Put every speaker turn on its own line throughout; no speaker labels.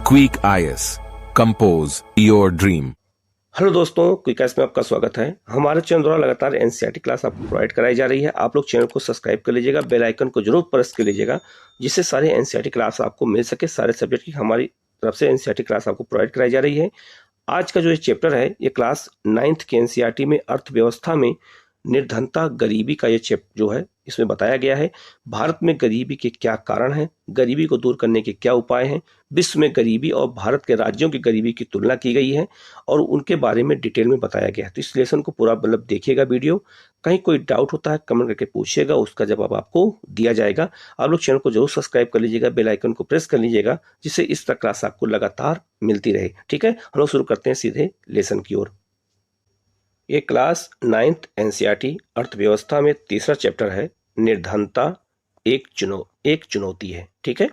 Quick IAS compose your dream.
Hello दोस्तों, quick IAS में आपका स्वागत है। हमारे चैनल द्वारा लगातार एनसीईआरटी क्लास आपको प्रोवाइड कराई जा रही है। आप लोग चैनल को सब्सक्राइब कर लीजिएगा, बेल आइकन को जरूर प्रेस कर लीजिएगा, जिससे सारे एनसीईआरटी क्लास आपको मिल सके। सारे सब्जेक्ट की हमारी तरफ से एनसीईआरटी क्लास आपको प्रोवाइड कराई जा रही है। आज का जो ये चैप्टर है, ये क्लास 9th के एनसीईआरटी में अर्थव्यवस्था में निर्धनता गरीबी का ये चैप्टर जो है, इसमें बताया गया है भारत में गरीबी के क्या कारण हैं, गरीबी को दूर करने के क्या उपाय हैं, विश्व में गरीबी और भारत के राज्यों की गरीबी की तुलना की गई है और उनके बारे में डिटेल में बताया गया है। तो इस लेसन को पूरा देखिएगा वीडियो। कहीं कोई डाउट होता है कमेंट करके पूछिएगा, उसका जवाब आपको दिया जाएगा। आप लोग चैनल को जरूर सब्सक्राइब कर लीजिएगा, बेल आइकन को प्रेस कर लीजिएगा, जिससे इस तरह क्लास आपको लगातार मिलती रहे। ठीक है, हम लोग शुरू करते हैं सीधे लेसन की ओर। ये क्लास 9th एनसीईआरटी अर्थव्यवस्था में तीसरा चैप्टर है। निर्धनता एक चुनौती है। ठीक है,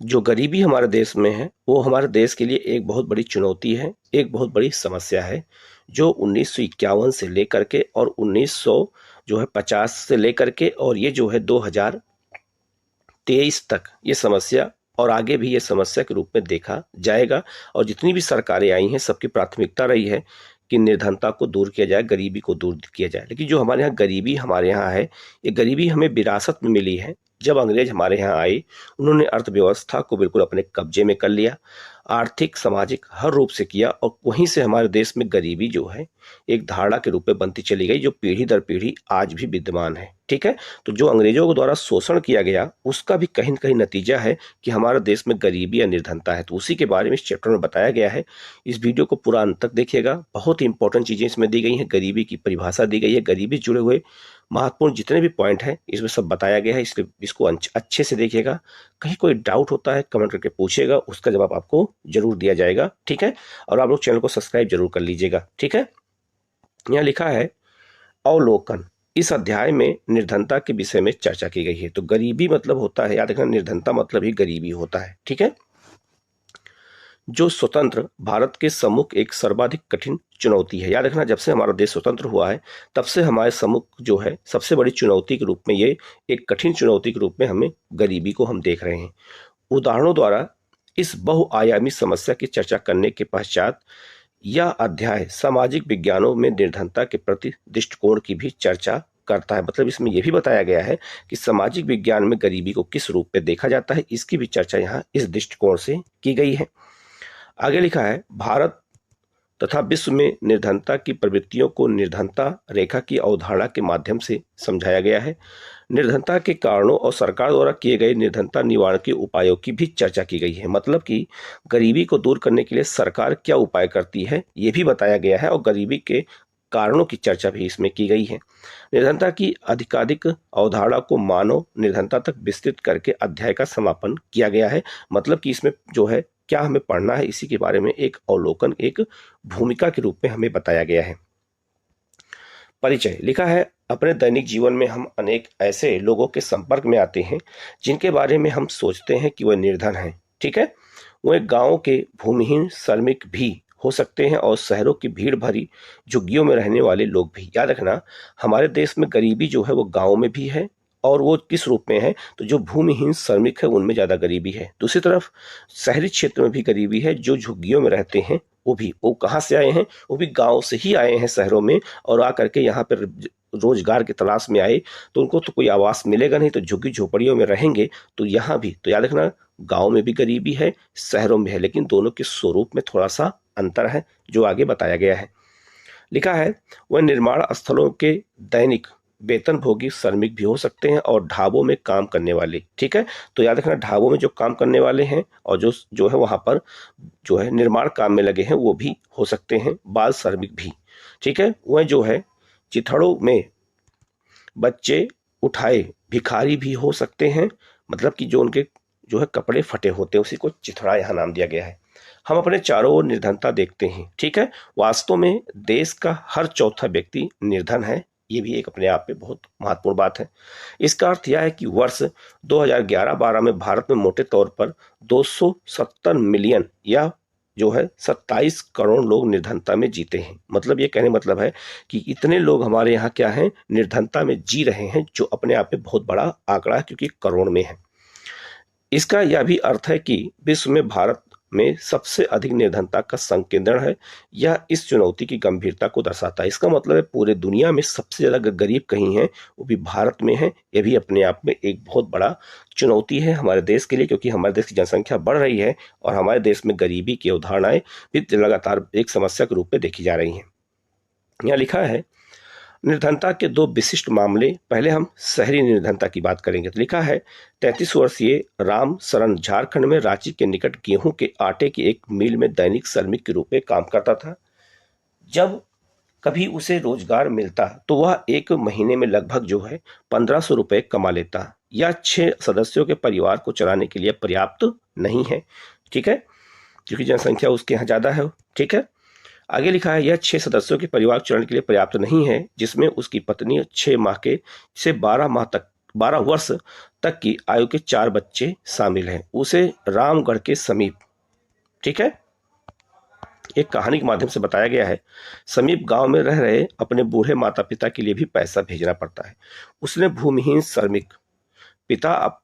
जो गरीबी हमारे देश में है वो हमारे देश के लिए एक बहुत बड़ी चुनौती है, एक बहुत बड़ी समस्या है, जो 1951 से लेकर के और 1950 से लेकर के और ये जो है 2023 तक ये समस्या और आगे भी ये समस्या के रूप में देखा जाएगा। और जितनी भी सरकारें आई हैं सबकी प्राथमिकता रही है कि निर्धनता को दूर किया जाए, गरीबी को दूर किया जाए। लेकिन जो हमारे यहाँ गरीबी हमारे यहाँ है, ये गरीबी हमें विरासत में मिली है। जब अंग्रेज हमारे यहाँ आए, उन्होंने अर्थव्यवस्था को बिल्कुल अपने कब्जे में कर लिया, आर्थिक सामाजिक हर रूप से किया, और वहीं से हमारे देश में गरीबी जो है एक धारणा के रूप में बनती चली गई, जो पीढ़ी दर पीढ़ी आज भी विद्यमान है। ठीक है, तो जो अंग्रेजों के द्वारा शोषण किया गया उसका भी कहीं न कहीं नतीजा है कि हमारे देश में गरीबी या निर्धनता है। तो उसी के बारे में इस चैप्टर में बताया गया है। इस वीडियो को पूरा अंत तक देखिएगा, बहुत ही इंपॉर्टेंट चीजें इसमें दी गई हैं। गरीबी की परिभाषा दी गई है, गरीबी जुड़े हुए महत्वपूर्ण जितने भी पॉइंट हैं इसमें सब बताया गया है, इसलिए इसको अच्छे से देखिएगा। कहीं कोई डाउट होता है कमेंट करके पूछिएगा, उसका जवाब आपको जरूर दिया जाएगा। ठीक है, और आप लोग चैनल को सब्सक्राइब जरूर कर लीजिएगा। ठीक है, यहाँ लिखा है अवलोकन। इस अध्याय में निर्धनता के विषय में चर्चा की गई है। तो गरीबी मतलब होता है, याद रखना, निर्धनता मतलब ही गरीबी होता है। ठीक है, जो स्वतंत्र भारत के सम्मुख एक सर्वाधिक कठिन चुनौती है। याद रखना, जब से हमारा देश स्वतंत्र हुआ है तब से हमारे सम्मुख जो है सबसे बड़ी चुनौती के रूप में, ये एक कठिन चुनौती के रूप में हमें गरीबी को हम देख रहे हैं। उदाहरणों द्वारा इस बहुआयामी समस्या की चर्चा करने के पश्चात यह अध्याय सामाजिक विज्ञानों में निर्धनता के प्रति दृष्टिकोण की भी चर्चा करता है। मतलब इसमें यह भी बताया गया है कि सामाजिक विज्ञान में गरीबी को किस रूप में देखा जाता है, इसकी भी चर्चा यहाँ इस दृष्टिकोण से की गई है। आगे लिखा है भारत तथा विश्व में निर्धनता की प्रवृत्तियों को निर्धनता रेखा की अवधारणा के माध्यम से समझाया गया है। निर्धनता के कारणों और सरकार द्वारा किए गए निर्धनता निवारण के उपायों की भी चर्चा की गई है। मतलब कि गरीबी को दूर करने के लिए सरकार क्या उपाय करती है ये भी बताया गया है, और गरीबी के कारणों की चर्चा भी इसमें की गई है। निर्धनता की अधिकाधिक अवधारणा को मानव निर्धनता तक विस्तृत करके अध्याय का समापन किया गया है। मतलब कि इसमें जो है क्या हमें पढ़ना है, इसी के बारे में एक अवलोकन, एक भूमिका के रूप में हमें बताया गया है। परिचय लिखा है अपने दैनिक जीवन में हम अनेक ऐसे लोगों के संपर्क में आते हैं जिनके बारे में हम सोचते हैं कि वह निर्धन हैं। ठीक है, वो एक गांव के भूमिहीन श्रमिक भी हो सकते हैं और शहरों की भीड़ भरी झुग्गियों में रहने वाले लोग भी। याद रखना, हमारे देश में गरीबी जो है वो गाँव में भी है, और वो किस रूप में है, तो जो भूमिहीन श्रमिक है उनमें ज्यादा गरीबी है। दूसरी तरफ शहरी क्षेत्र में भी गरीबी है, जो झुग्गियों में रहते हैं वो कहाँ से आए हैं, वो भी गांव से ही आए हैं शहरों में, और आकर के यहाँ पर रोजगार की तलाश में आए, तो उनको तो कोई आवास मिलेगा नहीं, तो झुग्गी झोपड़ियों में रहेंगे। तो यहाँ भी तो याद रखना, गाँव में भी गरीबी है, शहरों में है, लेकिन दोनों के स्वरूप में थोड़ा सा अंतर है जो आगे बताया गया है। लिखा है वह निर्माण स्थलों के दैनिक वेतनभोगी श्रमिक भी हो सकते हैं और ढाबों में काम करने वाले। ठीक है, तो याद रखना, ढाबों में जो काम करने वाले हैं और जो है वहां पर जो है निर्माण काम में लगे हैं वो भी हो सकते हैं, बाल श्रमिक भी। ठीक है, वह जो है चिथड़ों में बच्चे उठाए भिखारी भी हो सकते हैं। मतलब कि जो उनके जो है कपड़े फटे होते हैं उसी को चिथड़ा यहाँ नाम दिया गया है। हम अपने चारों ओर निर्धनता देखते हैं। ठीक है, वास्तव में देश का हर चौथा व्यक्ति निर्धन है, ये भी एक अपने आप में बहुत महत्वपूर्ण बात है। इसका अर्थ यह है कि वर्ष 2011-12 में भारत में मोटे तौर पर 270 मिलियन या जो है 27 करोड़ लोग निर्धनता में जीते हैं। मतलब ये कहने मतलब है कि इतने लोग हमारे यहाँ क्या हैं, निर्धनता में जी रहे हैं, जो अपने आप में बहुत बड़ा आंकड़ा है क्योंकि करोड़ में है। इसका यह भी अर्थ है कि विश्व में भारत में सबसे अधिक निर्धनता का संकेंद्रण है। यह इस चुनौती की गंभीरता को दर्शाता है। इसका मतलब है पूरे दुनिया में सबसे ज्यादा गरीब कहीं है वो भी भारत में है। यह भी अपने आप में एक बहुत बड़ा चुनौती है हमारे देश के लिए, क्योंकि हमारे देश की जनसंख्या बढ़ रही है और हमारे देश में गरीबी की अवधारणाएं भी लगातार एक समस्या के रूप में देखी जा रही हैं। यहाँ लिखा है निर्धनता के दो विशिष्ट मामले। पहले हम शहरी निर्धनता की बात करेंगे। तो लिखा है 33 वर्षीय राम शरण झारखंड में रांची के निकट गेहूं के आटे की एक मिल में दैनिक श्रमिक के रूप में काम करता था। जब कभी उसे रोजगार मिलता तो वह एक महीने में लगभग 1500 रुपए कमा लेता। यह 6 सदस्यों के परिवार को चलाने के लिए पर्याप्त नहीं है। ठीक है, क्योंकि जनसंख्या उसके यहाँ ज्यादा है। ठीक है, आगे लिखा है यह 6 सदस्यों के परिवार चरण के लिए पर्याप्त नहीं है, जिसमें उसकी पत्नी 6 माह से 12 वर्ष तक की आयु के 4 बच्चे शामिल हैं। उसे रामगढ़ के समीप, ठीक है, एक कहानी के माध्यम से बताया गया है, समीप गांव में रह रहे अपने बूढ़े माता पिता के लिए भी पैसा भेजना पड़ता है। उसने भूमिहीन श्रमिक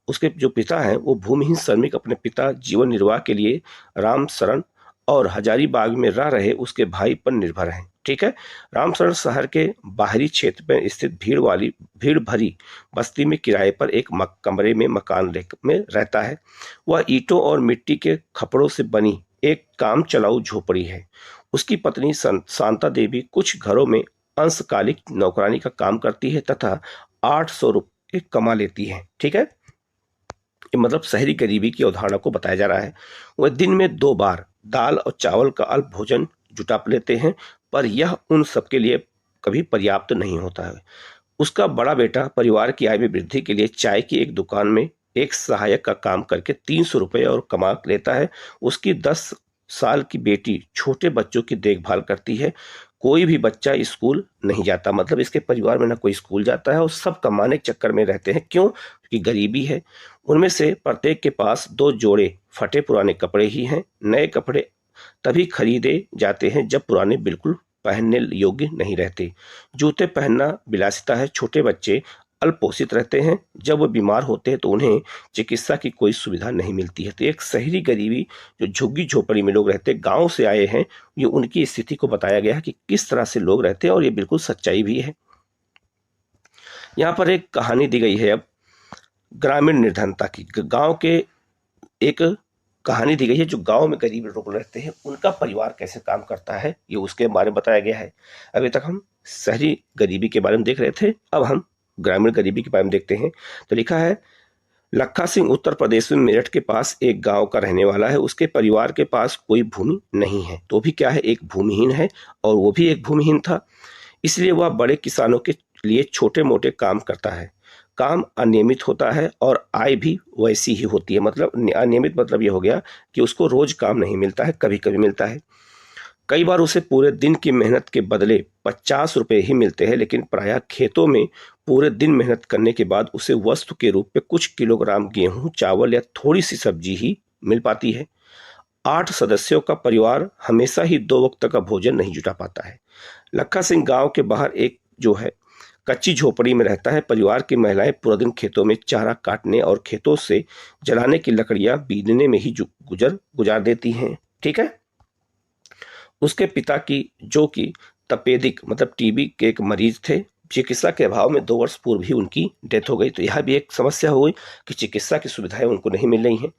उसके जो पिता हैं वो भूमिहीन श्रमिक अपने पिता जीवन निर्वाह के लिए राम शरण और हजारीबाग में रह रहे उसके भाई पर निर्भर हैं। ठीक है, रामशरण शहर के बाहरी क्षेत्र में स्थित भीड़ भरी बस्ती में किराए पर एक कमरे में मकान में रहता है। वह ईंटों और मिट्टी के खपड़ों से बनी एक काम चलाऊ झोपड़ी है। उसकी पत्नी शांता देवी कुछ घरों में अंशकालिक नौकरानी का काम करती है तथा 800 रुपये कमा लेती है। ठीक है, मतलब शहरी गरीबी की अवधारणा को बताया जा रहा है। वह दिन में 2 बार दाल और चावल का अल्प भोजन जुटा लेते हैं, पर यह उन सबके लिए कभी पर्याप्त नहीं होता है। उसका बड़ा बेटा परिवार की आय में वृद्धि के लिए चाय की एक दुकान में एक सहायक का काम करके 300 रुपये और कमा लेता है। उसकी 10 साल की बेटी छोटे बच्चों की देखभाल करती है। कोई भी बच्चा स्कूल नहीं जाता, मतलब इसके परिवार में ना कोई स्कूल जाता है और सब कमाने के चक्कर में रहते हैं। क्यों? क्योंकि गरीबी है। उनमें से प्रत्येक के पास 2 जोड़े फटे पुराने कपड़े ही हैं। नए कपड़े तभी खरीदे जाते हैं जब पुराने बिल्कुल पहनने योग्य नहीं रहते। जूते पहनना विलासिता है। छोटे बच्चे अल्पोषित रहते हैं। जब वो बीमार होते हैं तो उन्हें चिकित्सा की कोई सुविधा नहीं मिलती है। तो एक शहरी गरीबी जो झुग्गी झोपड़ी में लोग रहते हैं, गांव से आए हैं, ये उनकी स्थिति को बताया गया है कि किस तरह से लोग रहते हैं और ये बिल्कुल सच्चाई भी है। यहाँ पर एक कहानी दी गई है अब ग्रामीण निर्धनता की। गांव के एक कहानी दी गई है जो गांव में गरीब लोग रहते हैं उनका परिवार कैसे काम करता है, ये उसके बारे में बताया गया है। अभी तक हम शहरी गरीबी के बारे में देख रहे थे, अब हम ग्रामीण गरीबी के बारे में देखते हैं। तो लिखा है लखा सिंह उत्तर प्रदेश में मेरठ के पास एक गांव का रहने वाला है। उसके परिवार के पास कोई भूमि नहीं है, तो भी क्या है, एक भूमिहीन है और वो भी एक भूमिहीन था। इसलिए वह बड़े किसानों के लिए छोटे मोटे काम करता है। काम अनियमित होता है और आय भी वैसी ही होती है। मतलब अनियमित मतलब ये हो गया कि उसको रोज काम नहीं मिलता है, कभी कभी मिलता है। कई बार उसे पूरे दिन की मेहनत के बदले 50 रुपए ही मिलते हैं, लेकिन प्रायः खेतों में पूरे दिन मेहनत करने के बाद उसे वस्तु के रूप में कुछ किलोग्राम गेहूं, चावल या थोड़ी सी सब्जी ही मिल पाती है। 8 सदस्यों का परिवार हमेशा ही 2 वक्त का भोजन नहीं जुटा पाता है। लखा सिंह गांव के बाहर एक कच्ची झोपड़ी में रहता है। परिवार की महिलाएं पूरा दिन खेतों में चारा काटने और खेतों से जलाने की लकड़ियां बीनने में ही गुजार देती हैं। ठीक है, उसके पिता की जो कि तपेदिक मतलब टीबी के एक मरीज थे, चिकित्सा के अभाव में 2 वर्ष पूर्व ही उनकी डेथ हो गई। तो यह भी एक समस्या हुई कि चिकित्सा की सुविधाएं उनको नहीं मिल रही हैं।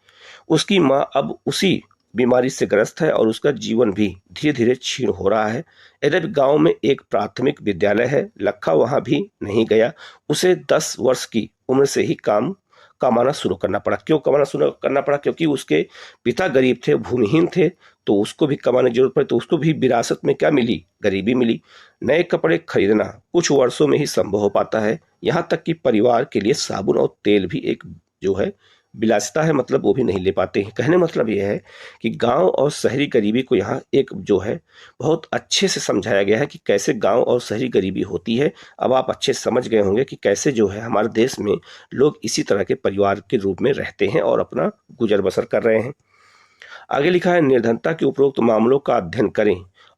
उसकी माँ अब उसी बीमारी से ग्रस्त है और उसका जीवन भी धीरे धीरे क्षीण हो रहा है। यद्यपि गांव में एक प्राथमिक विद्यालय है, लखा वहां भी नहीं गया। उसे 10 वर्ष की उम्र से ही कमाना शुरू करना पड़ा। क्यों कमाना शुरू करना पड़ा? क्योंकि उसके पिता गरीब थे, भूमिहीन थे, तो उसको भी कमाने की जरूरत पड़ी। तो उसको भी विरासत में क्या मिली? गरीबी मिली। नए कपड़े खरीदना कुछ वर्षों में ही संभव हो पाता है। यहाँ तक कि परिवार के लिए साबुन और तेल भी एक विलासिता है, मतलब वो भी नहीं ले पाते हैं। कहने मतलब यह है कि गांव और शहरी गरीबी को यहाँ एक बहुत अच्छे से समझाया गया है कि कैसे गांव और शहरी गरीबी होती है। अब आप अच्छे समझ गए होंगे कि कैसे हमारे देश में लोग इसी तरह के परिवार के रूप में रहते हैं और अपना गुजर बसर कर रहे हैं। आगे लिखा है निर्धनता के उपरोक्त मामलों का अध्ययन करें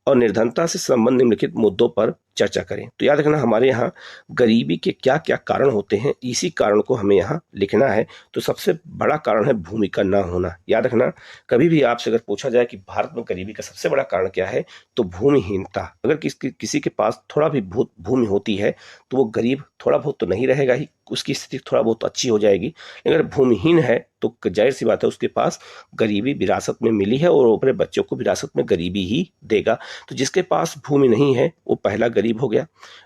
और निर्धनता से संबंधित निम्नलिखित मुद्दों पर चर्चा करें। तो याद रखना हमारे यहाँ गरीबी के क्या क्या कारण होते हैं, इसी कारण को हमें यहाँ लिखना है। तो सबसे बड़ा कारण है भूमि का ना होना। याद रखना कभी भी आपसे अगर पूछा जाए कि भारत में गरीबी का सबसे बड़ा कारण क्या है, तो भूमिहीनता। अगर किसी के पास थोड़ा भी भूमि होती है तो वो गरीब थोड़ा बहुत तो नहीं रहेगा ही, उसकी स्थिति थोड़ा बहुत अच्छी हो जाएगी। लेकिन अगर भूमिहीन है तो जाहिर सी बात है उसके पास गरीबी विरासत में मिली है और वो अपने बच्चों को विरासत में गरीबी ही देगा। तो जिसके पास भूमि नहीं है वो पहला गरीब हो गया।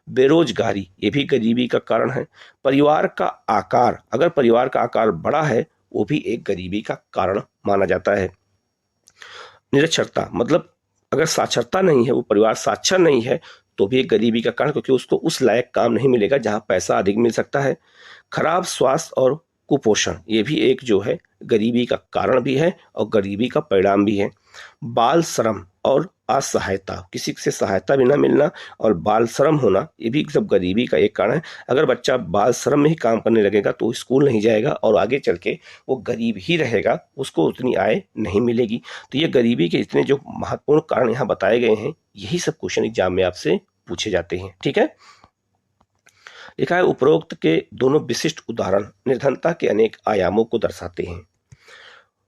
बेरोजगारी ये भी गरीबी का कारण है। परिवार का आकार, अगर परिवार का आकार बड़ा है वो भी एक गरीबी का कारण माना जाता है। निरक्षरता, मतलब अगर साक्षरता नहीं है, वो परिवार साक्षर नहीं है तो भी एक गरीबी का कारण, क्योंकि उसको उस लायक काम नहीं मिलेगा जहां पैसा अधिक मिल सकता है। खराब स्वास्थ्य और कुपोषण ये भी एक जो है गरीबी का कारण भी है और गरीबी का परिणाम भी है। बाल श्रम और असहायता, किसी से सहायता भी ना मिलना और बाल श्रम होना ये भी सब गरीबी का एक कारण है। अगर बच्चा बाल श्रम में ही काम करने लगेगा तो स्कूल नहीं जाएगा और आगे चल के वो गरीब ही रहेगा, उसको उतनी आय नहीं मिलेगी। तो ये गरीबी के इतने जो महत्वपूर्ण कारण यहाँ बताए गए हैं, यही सब क्वेश्चन एग्जाम में आपसे पूछे जाते हैं। ठीक है, लिखा है उपरोक्त के दोनों विशिष्ट उदाहरण निर्धनता के अनेक आयामों को दर्शाते हैं।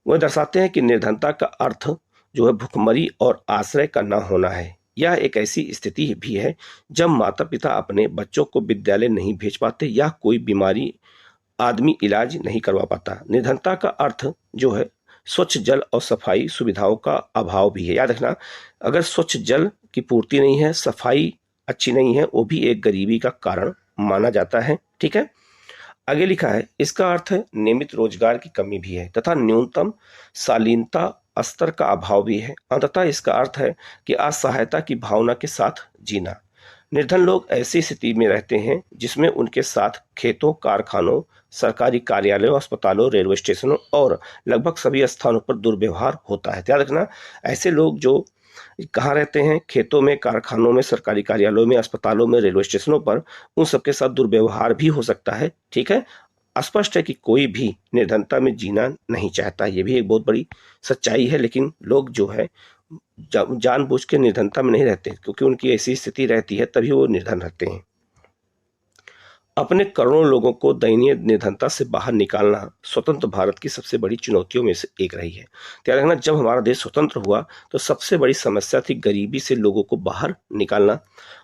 वह दर्शाते हैं कि निर्धनता का अर्थ जो है भुखमरी और आश्रय का न होना है। यह एक ऐसी स्थिति भी है जब माता पिता अपने बच्चों को विद्यालय नहीं भेज पाते या कोई बीमारी आदमी इलाज नहीं करवा पाता। निर्धनता का अर्थ जो है स्वच्छ जल और सफाई सुविधाओं का अभाव भी है। याद रखना अगर स्वच्छ जल की पूर्ति नहीं है, सफाई अच्छी नहीं है, वो भी एक गरीबी का कारण माना जाता है। ठीक है, आगे लिखा है इसका अर्थ है नियमित रोजगार की कमी भी है तथा न्यूनतम शालीनता स्तर का अभाव भी है। अंततः इसका अर्थ है कि असहायता की भावना के साथ जीना। निर्धन लोग ऐसी स्थिति में रहते हैं जिसमें उनके साथ खेतों, कारखानों, सरकारी कार्यालयों, अस्पतालों, रेलवे स्टेशनों और लगभग सभी स्थानों पर दुर्व्यवहार होता है। ध्यान रखना ऐसे लोग जो कहाँ रहते हैं, खेतों में, कारखानों में, सरकारी कार्यालयों में, अस्पतालों में, रेलवे स्टेशनों पर, उन सबके साथ दुर्व्यवहार भी हो सकता है। ठीक है, स्पष्ट है कि कोई भी निर्धनता में जीना नहीं चाहता, ये भी एक बहुत बड़ी सच्चाई है। लेकिन लोग जो है जानबूझ के निर्धनता में नहीं रहते, क्योंकि उनकी ऐसी स्थिति रहती है तभी वो निर्धन रहते हैं। अपने करोड़ों लोगों को दयनीय निर्धनता से बाहर निकालना स्वतंत्र भारत की सबसे बड़ी चुनौतियों में से एक रही है। ध्यान रखना जब हमारा देश स्वतंत्र हुआ तो सबसे बड़ी समस्या थी गरीबी से लोगों को बाहर निकालना।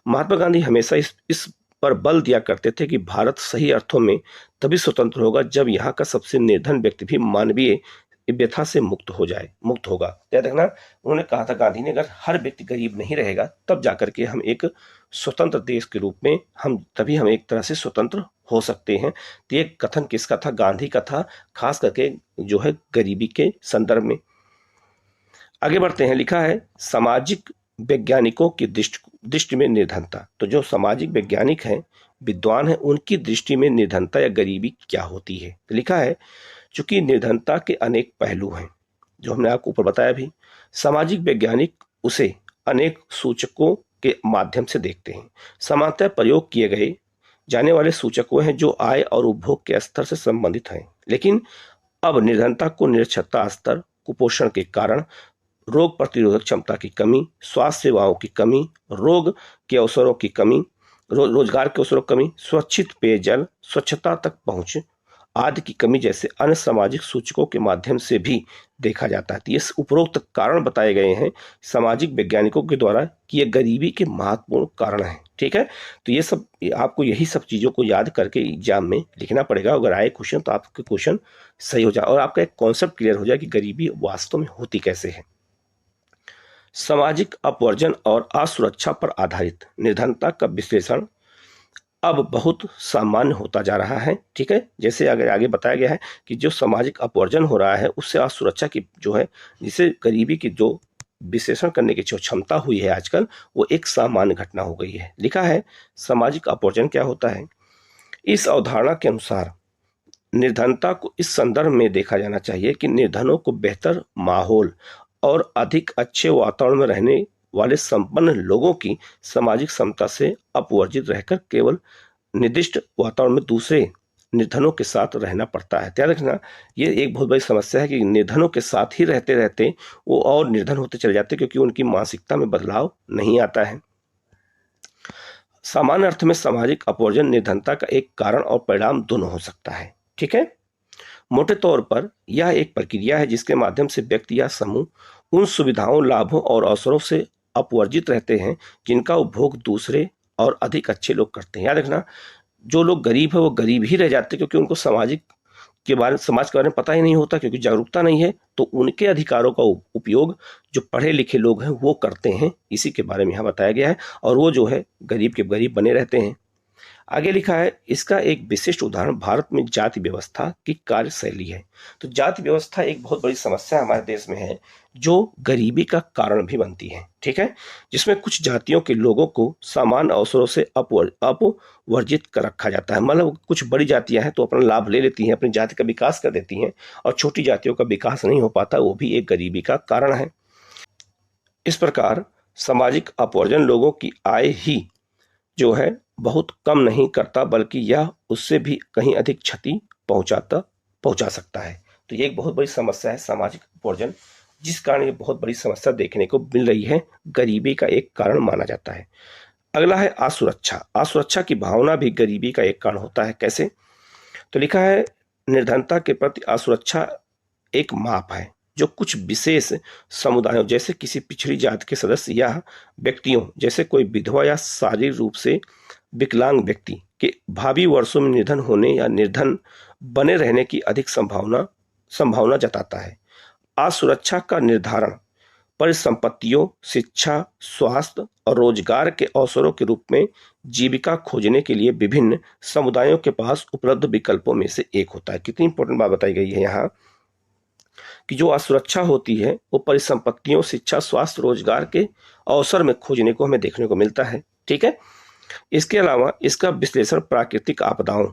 महात्मा गांधी हमेशा इस पर बल दिया करते थे कि भारत सही अर्थों में तभी स्वतंत्र होगा जब यहाँ का सबसे निर्धन व्यक्ति भी मानवीय व्यथा से मुक्त होगा। याद रखना उन्होंने कहा था गांधी ने, अगर हर व्यक्ति गरीब नहीं रहेगा तब जाकर के हम एक स्वतंत्र देश के रूप में तभी हम एक तरह से स्वतंत्र हो सकते हैं। तो ये कथन किसका था? गांधी का था, खास करके जो है गरीबी के संदर्भ में। आगे बढ़ते हैं, लिखा है सामाजिक वैज्ञानिकों की दृष्टि में निर्धनता। तो जो सामाजिक वैज्ञानिक हैं, विद्वान हैं, उनकी दृष्टि में निर्धनता या गरीबी क्या होती है? तो लिखा है चूंकि निर्धनता के अनेक पहलू हैं, जो हमने आपको ऊपर बताया भी, सामाजिक वैज्ञानिक उसे अनेक सूचकों के माध्यम से देखते हैं। सामान्यतः प्रयोग किए गए जाने वाले सूचकों हैं जो आय और उपभोग के स्तर से संबंधित हैं। लेकिन अब निर्धनता को निरक्षरता स्तर, कुपोषण के कारण, रोग प्रतिरोधक क्षमता की कमी, स्वास्थ्य सेवाओं की कमी, रोग के अवसरों की कमी, रोजगार के अवसरों की कमी, सुरक्षित पेयजल, स्वच्छता तक पहुंच आदि की कमी जैसे अन्य सामाजिक सूचकों के माध्यम से भी देखा जाता है। तो ये उपरोक्त कारण बताए गए हैं सामाजिक वैज्ञानिकों के द्वारा कि ये गरीबी के महत्वपूर्ण कारण हैं। ठीक है, तो ये सब आपको यही सब चीज़ों को याद करके एग्जाम में लिखना पड़ेगा। अगर आए क्वेश्चन तो आपके क्वेश्चन सही हो जाए और आपका एक कॉन्सेप्ट क्लियर हो जाए कि गरीबी वास्तव में होती कैसे है। सामाजिक अपवर्जन और असुरक्षा पर आधारित निर्धनता का विश्लेषण अब बहुत सामान्य होता जा रहा है। ठीक है, जैसे आगे बताया गया है कि जो सामाजिक अपवर्जन हो रहा है उससे असुरक्षा की जो है, जिसे गरीबी की जो विश्लेषण करने की जो क्षमता हुई है आजकल, वो एक सामान्य घटना हो गई है। लिखा है सामाजिक अपवर्जन क्या होता है? इस अवधारणा के अनुसार निर्धनता को इस संदर्भ में देखा जाना चाहिए कि निर्धनों को बेहतर माहौल और अधिक अच्छे वातावरण में रहने वाले संपन्न लोगों की सामाजिक क्षमता से अपवर्जित रहकर केवल निर्दिष्ट वातावरण में दूसरे निर्धनों के साथ रहना पड़ता है। ध्यान रखना ये एक बहुत बड़ी समस्या है कि निर्धनों के साथ ही रहते रहते वो और निर्धन होते चले जाते, क्योंकि उनकी मानसिकता में बदलाव नहीं आता है। सामान्य अर्थ में सामाजिक अपवर्जन निर्धनता का एक कारण और परिणाम दोनों हो सकता है। ठीक है, मोटे तौर पर यह एक प्रक्रिया है जिसके माध्यम से व्यक्ति या समूह उन सुविधाओं, लाभों और अवसरों से अपवर्जित रहते हैं जिनका उपभोग दूसरे और अधिक अच्छे लोग करते हैं। याद रखना, जो लोग गरीब है वो गरीब ही रह जाते हैं क्योंकि उनको समाज के बारे में पता ही नहीं होता, क्योंकि जागरूकता नहीं है। तो उनके अधिकारों का उपयोग जो पढ़े लिखे लोग हैं वो करते हैं, इसी के बारे में यहाँ बताया गया है। और वो जो है गरीब के गरीब बने रहते हैं। आगे लिखा है, इसका एक विशिष्ट उदाहरण भारत में जाति व्यवस्था की कार्यशैली है। तो जाति व्यवस्था एक बहुत बड़ी समस्या हमारे देश में है जो गरीबी का कारण भी बनती है। ठीक है, जिसमें कुछ जातियों के लोगों को समान अवसरों से अपवर्जित कर रखा जाता है। मतलब कुछ बड़ी जातियां हैं तो अपना लाभ ले लेती हैं, अपनी जाति का विकास कर देती हैं, और छोटी जातियों का विकास नहीं हो पाता, वो भी एक गरीबी का कारण है। इस प्रकार सामाजिक अपवर्जन लोगों की आय ही जो है बहुत कम नहीं करता, बल्कि यह उससे भी कहीं अधिक क्षति पहुंचा सकता है। तो ये एक बहुत बड़ी समस्या है सामाजिक अपवर्जन, जिस कारण ये बहुत बड़ी समस्या देखने को मिल रही है, गरीबी का एक कारण माना जाता है। अगला है असुरक्षा। असुरक्षा की भावना भी गरीबी का एक कारण होता है। कैसे? तो लिखा है, निर्धनता के प्रति असुरक्षा एक माप है जो कुछ विशेष समुदायों जैसे किसी पिछड़ी जाति के सदस्य या व्यक्तियों जैसे कोई विधवा या शारीरिक रूप से विकलांग व्यक्ति के भावी वर्षों में निधन होने या निर्धन बने रहने की अधिक संभावना जताता है। असुरक्षा का निर्धारण परिसंपत्तियों, शिक्षा, स्वास्थ्य और रोजगार के अवसरों के रूप में जीविका खोजने के लिए विभिन्न समुदायों के पास उपलब्ध विकल्पों में से एक होता है। कितनी इंपॉर्टेंट बात बताई गई है यहाँ कि जो असुरक्षा होती है वो परिसंपत्तियों, शिक्षा, स्वास्थ्य, रोजगार के अवसर में खोजने को हमें देखने को मिलता है। ठीक है, इसके अलावा इसका विश्लेषण प्राकृतिक आपदाओं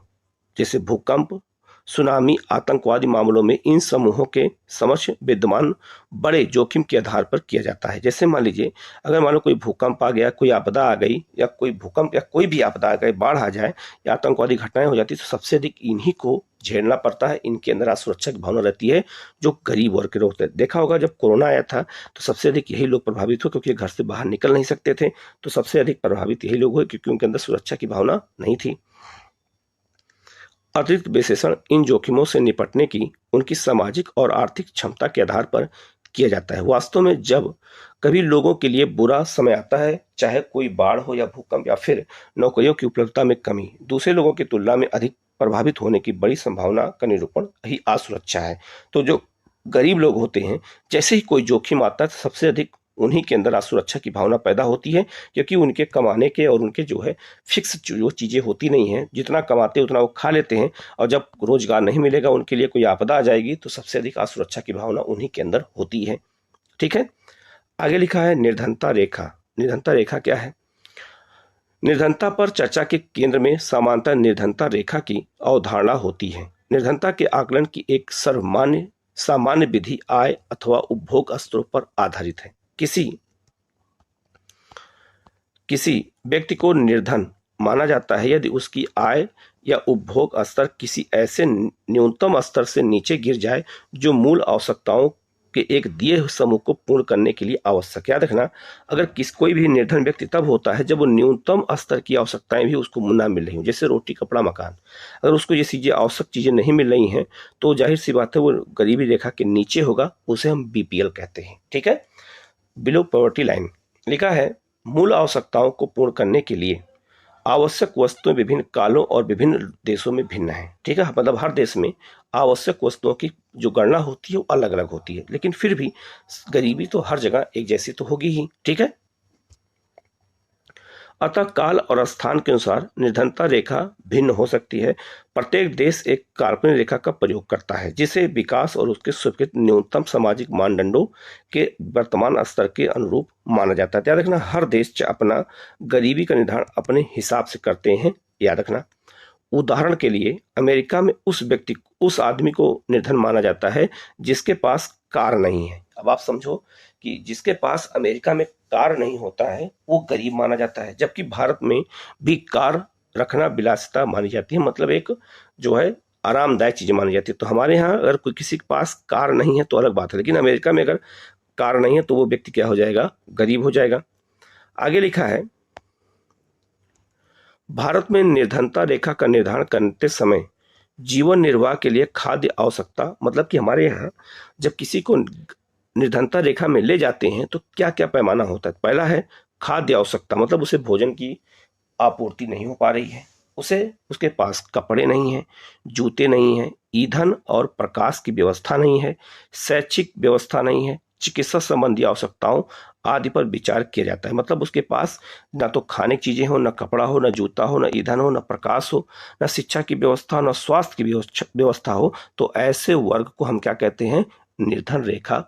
जैसे भूकंप, सुनामी, आतंकवादी मामलों में इन समूहों के समक्ष विद्यमान बड़े जोखिम के आधार पर किया जाता है। जैसे मान लीजिए, अगर मान लो कोई भूकंप आ गया, कोई आपदा आ गई, या कोई भूकंप या कोई भी आपदा आ गई, बाढ़ आ जाए या आतंकवादी घटनाएं हो जाती, तो सबसे अधिक इन्हीं को झेलना पड़ता है। इनके अंदर असुरक्षा की भावना रहती है जो गरीब वर्ग के लोग होते हैं। देखा होगा जब कोरोना आया था तो सबसे अधिक यही लोग प्रभावित हुए, क्योंकि घर से बाहर निकल नहीं सकते थे, तो सबसे अधिक प्रभावित यही लोग हुए क्योंकि उनके अंदर सुरक्षा की भावना नहीं थी। अतिरिक्त विश्लेषण इन जोखिमों से निपटने की उनकी सामाजिक और आर्थिक क्षमता के आधार पर किया जाता है। वास्तव में जब कभी लोगों के लिए बुरा समय आता है, चाहे कोई बाढ़ हो या भूकंप या फिर नौकरियों की उपलब्धता में कमी, दूसरे लोगों की तुलना में अधिक प्रभावित होने की बड़ी संभावना का निरूपण ही असुरक्षा है। तो जो गरीब लोग होते हैं, जैसे ही कोई जोखिम आता है तो सबसे अधिक उन्हीं के अंदर असुरक्षा की भावना पैदा होती है, क्योंकि उनके कमाने के और उनके जो है फिक्स जो चीज़ें होती नहीं हैं, जितना कमाते उतना वो खा लेते हैं, और जब रोजगार नहीं मिलेगा, उनके लिए कोई आपदा आ जाएगी, तो सबसे अधिक असुरक्षा की भावना उन्हीं के अंदर होती है। ठीक है, आगे लिखा है निर्धनता रेखा। निर्धनता रेखा क्या है? निर्धनता पर चर्चा के केंद्र में समांतर निर्धनता रेखा की अवधारणा होती है। निर्धनता के आकलन की एक सामान्य विधि आय अथवा उपभोग स्तरों पर आधारित है। किसी व्यक्ति को निर्धन माना जाता है यदि उसकी आय या उपभोग स्तर किसी ऐसे न्यूनतम स्तर से नीचे गिर जाए जो मूल आवश्यकताओं के एक दिए हुए समूह को पूर्ण करने के लिए आवश्यक। याद रखना, अगर कोई भी निर्धन व्यक्ति तब होता है जब वो न्यूनतम स्तर की आवश्यकताएं भी उसको ना मिल रही हो, जैसे रोटी, कपड़ा, मकान। अगर उसको ये चीजें आवश्यक चीजें नहीं मिल रही हैं तो जाहिर सी बात है वो गरीबी रेखा के नीचे होगा, उसे हम बीपीएल कहते हैं। ठीक है, बिलो पॉवर्टी लाइन। लिखा है, मूल आवश्यकताओं को पूर्ण करने के लिए आवश्यक वस्तुएं विभिन्न कालों और विभिन्न देशों में भिन्न है। ठीक है, मतलब हर देश में आवश्यक वस्तुओं की जो गणना होती है वो अलग अलग होती है, लेकिन फिर भी गरीबी तो हर जगह एक जैसी तो होगी ही। ठीक है, अतः काल और स्थान के अनुसार निर्धनता रेखा भिन्न हो सकती है। प्रत्येक देश एक काल्पनिक रेखा का प्रयोग करता है जिसे विकास और उसके स्वीकृत न्यूनतम सामाजिक मानदंडों के वर्तमान स्तर के अनुरूप माना जाता है। याद रखना, हर देश अपना गरीबी का निर्धारण अपने हिसाब से करते हैं। याद रखना, उदाहरण के लिए अमेरिका में उस आदमी को निर्धन माना जाता है जिसके पास कार नहीं है। अब आप समझो कि जिसके पास अमेरिका में कार नहीं होता है वो गरीब माना जाता है, जबकि भारत में भी कार रखना विलासिता मानी जाती है, मतलब एक जो है आरामदायक चीज मानी जाती है। तो हमारे यहाँ अगर कोई किसी के पास कार नहीं है तो अलग बात है, लेकिन अमेरिका में अगर कार नहीं है तो वो व्यक्ति क्या हो जाएगा? गरीब हो जाएगा। आगे लिखा है, भारत में निर्धनता रेखा का निर्धारण करते समय जीवन निर्वाह के लिए खाद्य आवश्यकता, मतलब कि हमारे यहाँ जब किसी को निर्धनता रेखा में ले जाते हैं तो क्या क्या पैमाना होता है। पहला है खाद्य आवश्यकता, मतलब उसे भोजन की आपूर्ति नहीं हो पा रही है, उसे उसके पास कपड़े नहीं हैं, जूते नहीं हैं, ईंधन और प्रकाश की व्यवस्था नहीं है, शैक्षिक व्यवस्था नहीं है, चिकित्सा संबंधी आवश्यकताओं आदि पर विचार किया जाता है। मतलब उसके पास ना तो खाने की चीजें हो, ना कपड़ा हो, ना जूता हो, ना ईंधन हो, ना प्रकाश हो, ना शिक्षा की व्यवस्था, ना स्वास्थ्य की व्यवस्था हो, तो ऐसे वर्ग को हम क्या कहते हैं, निर्धन रेखा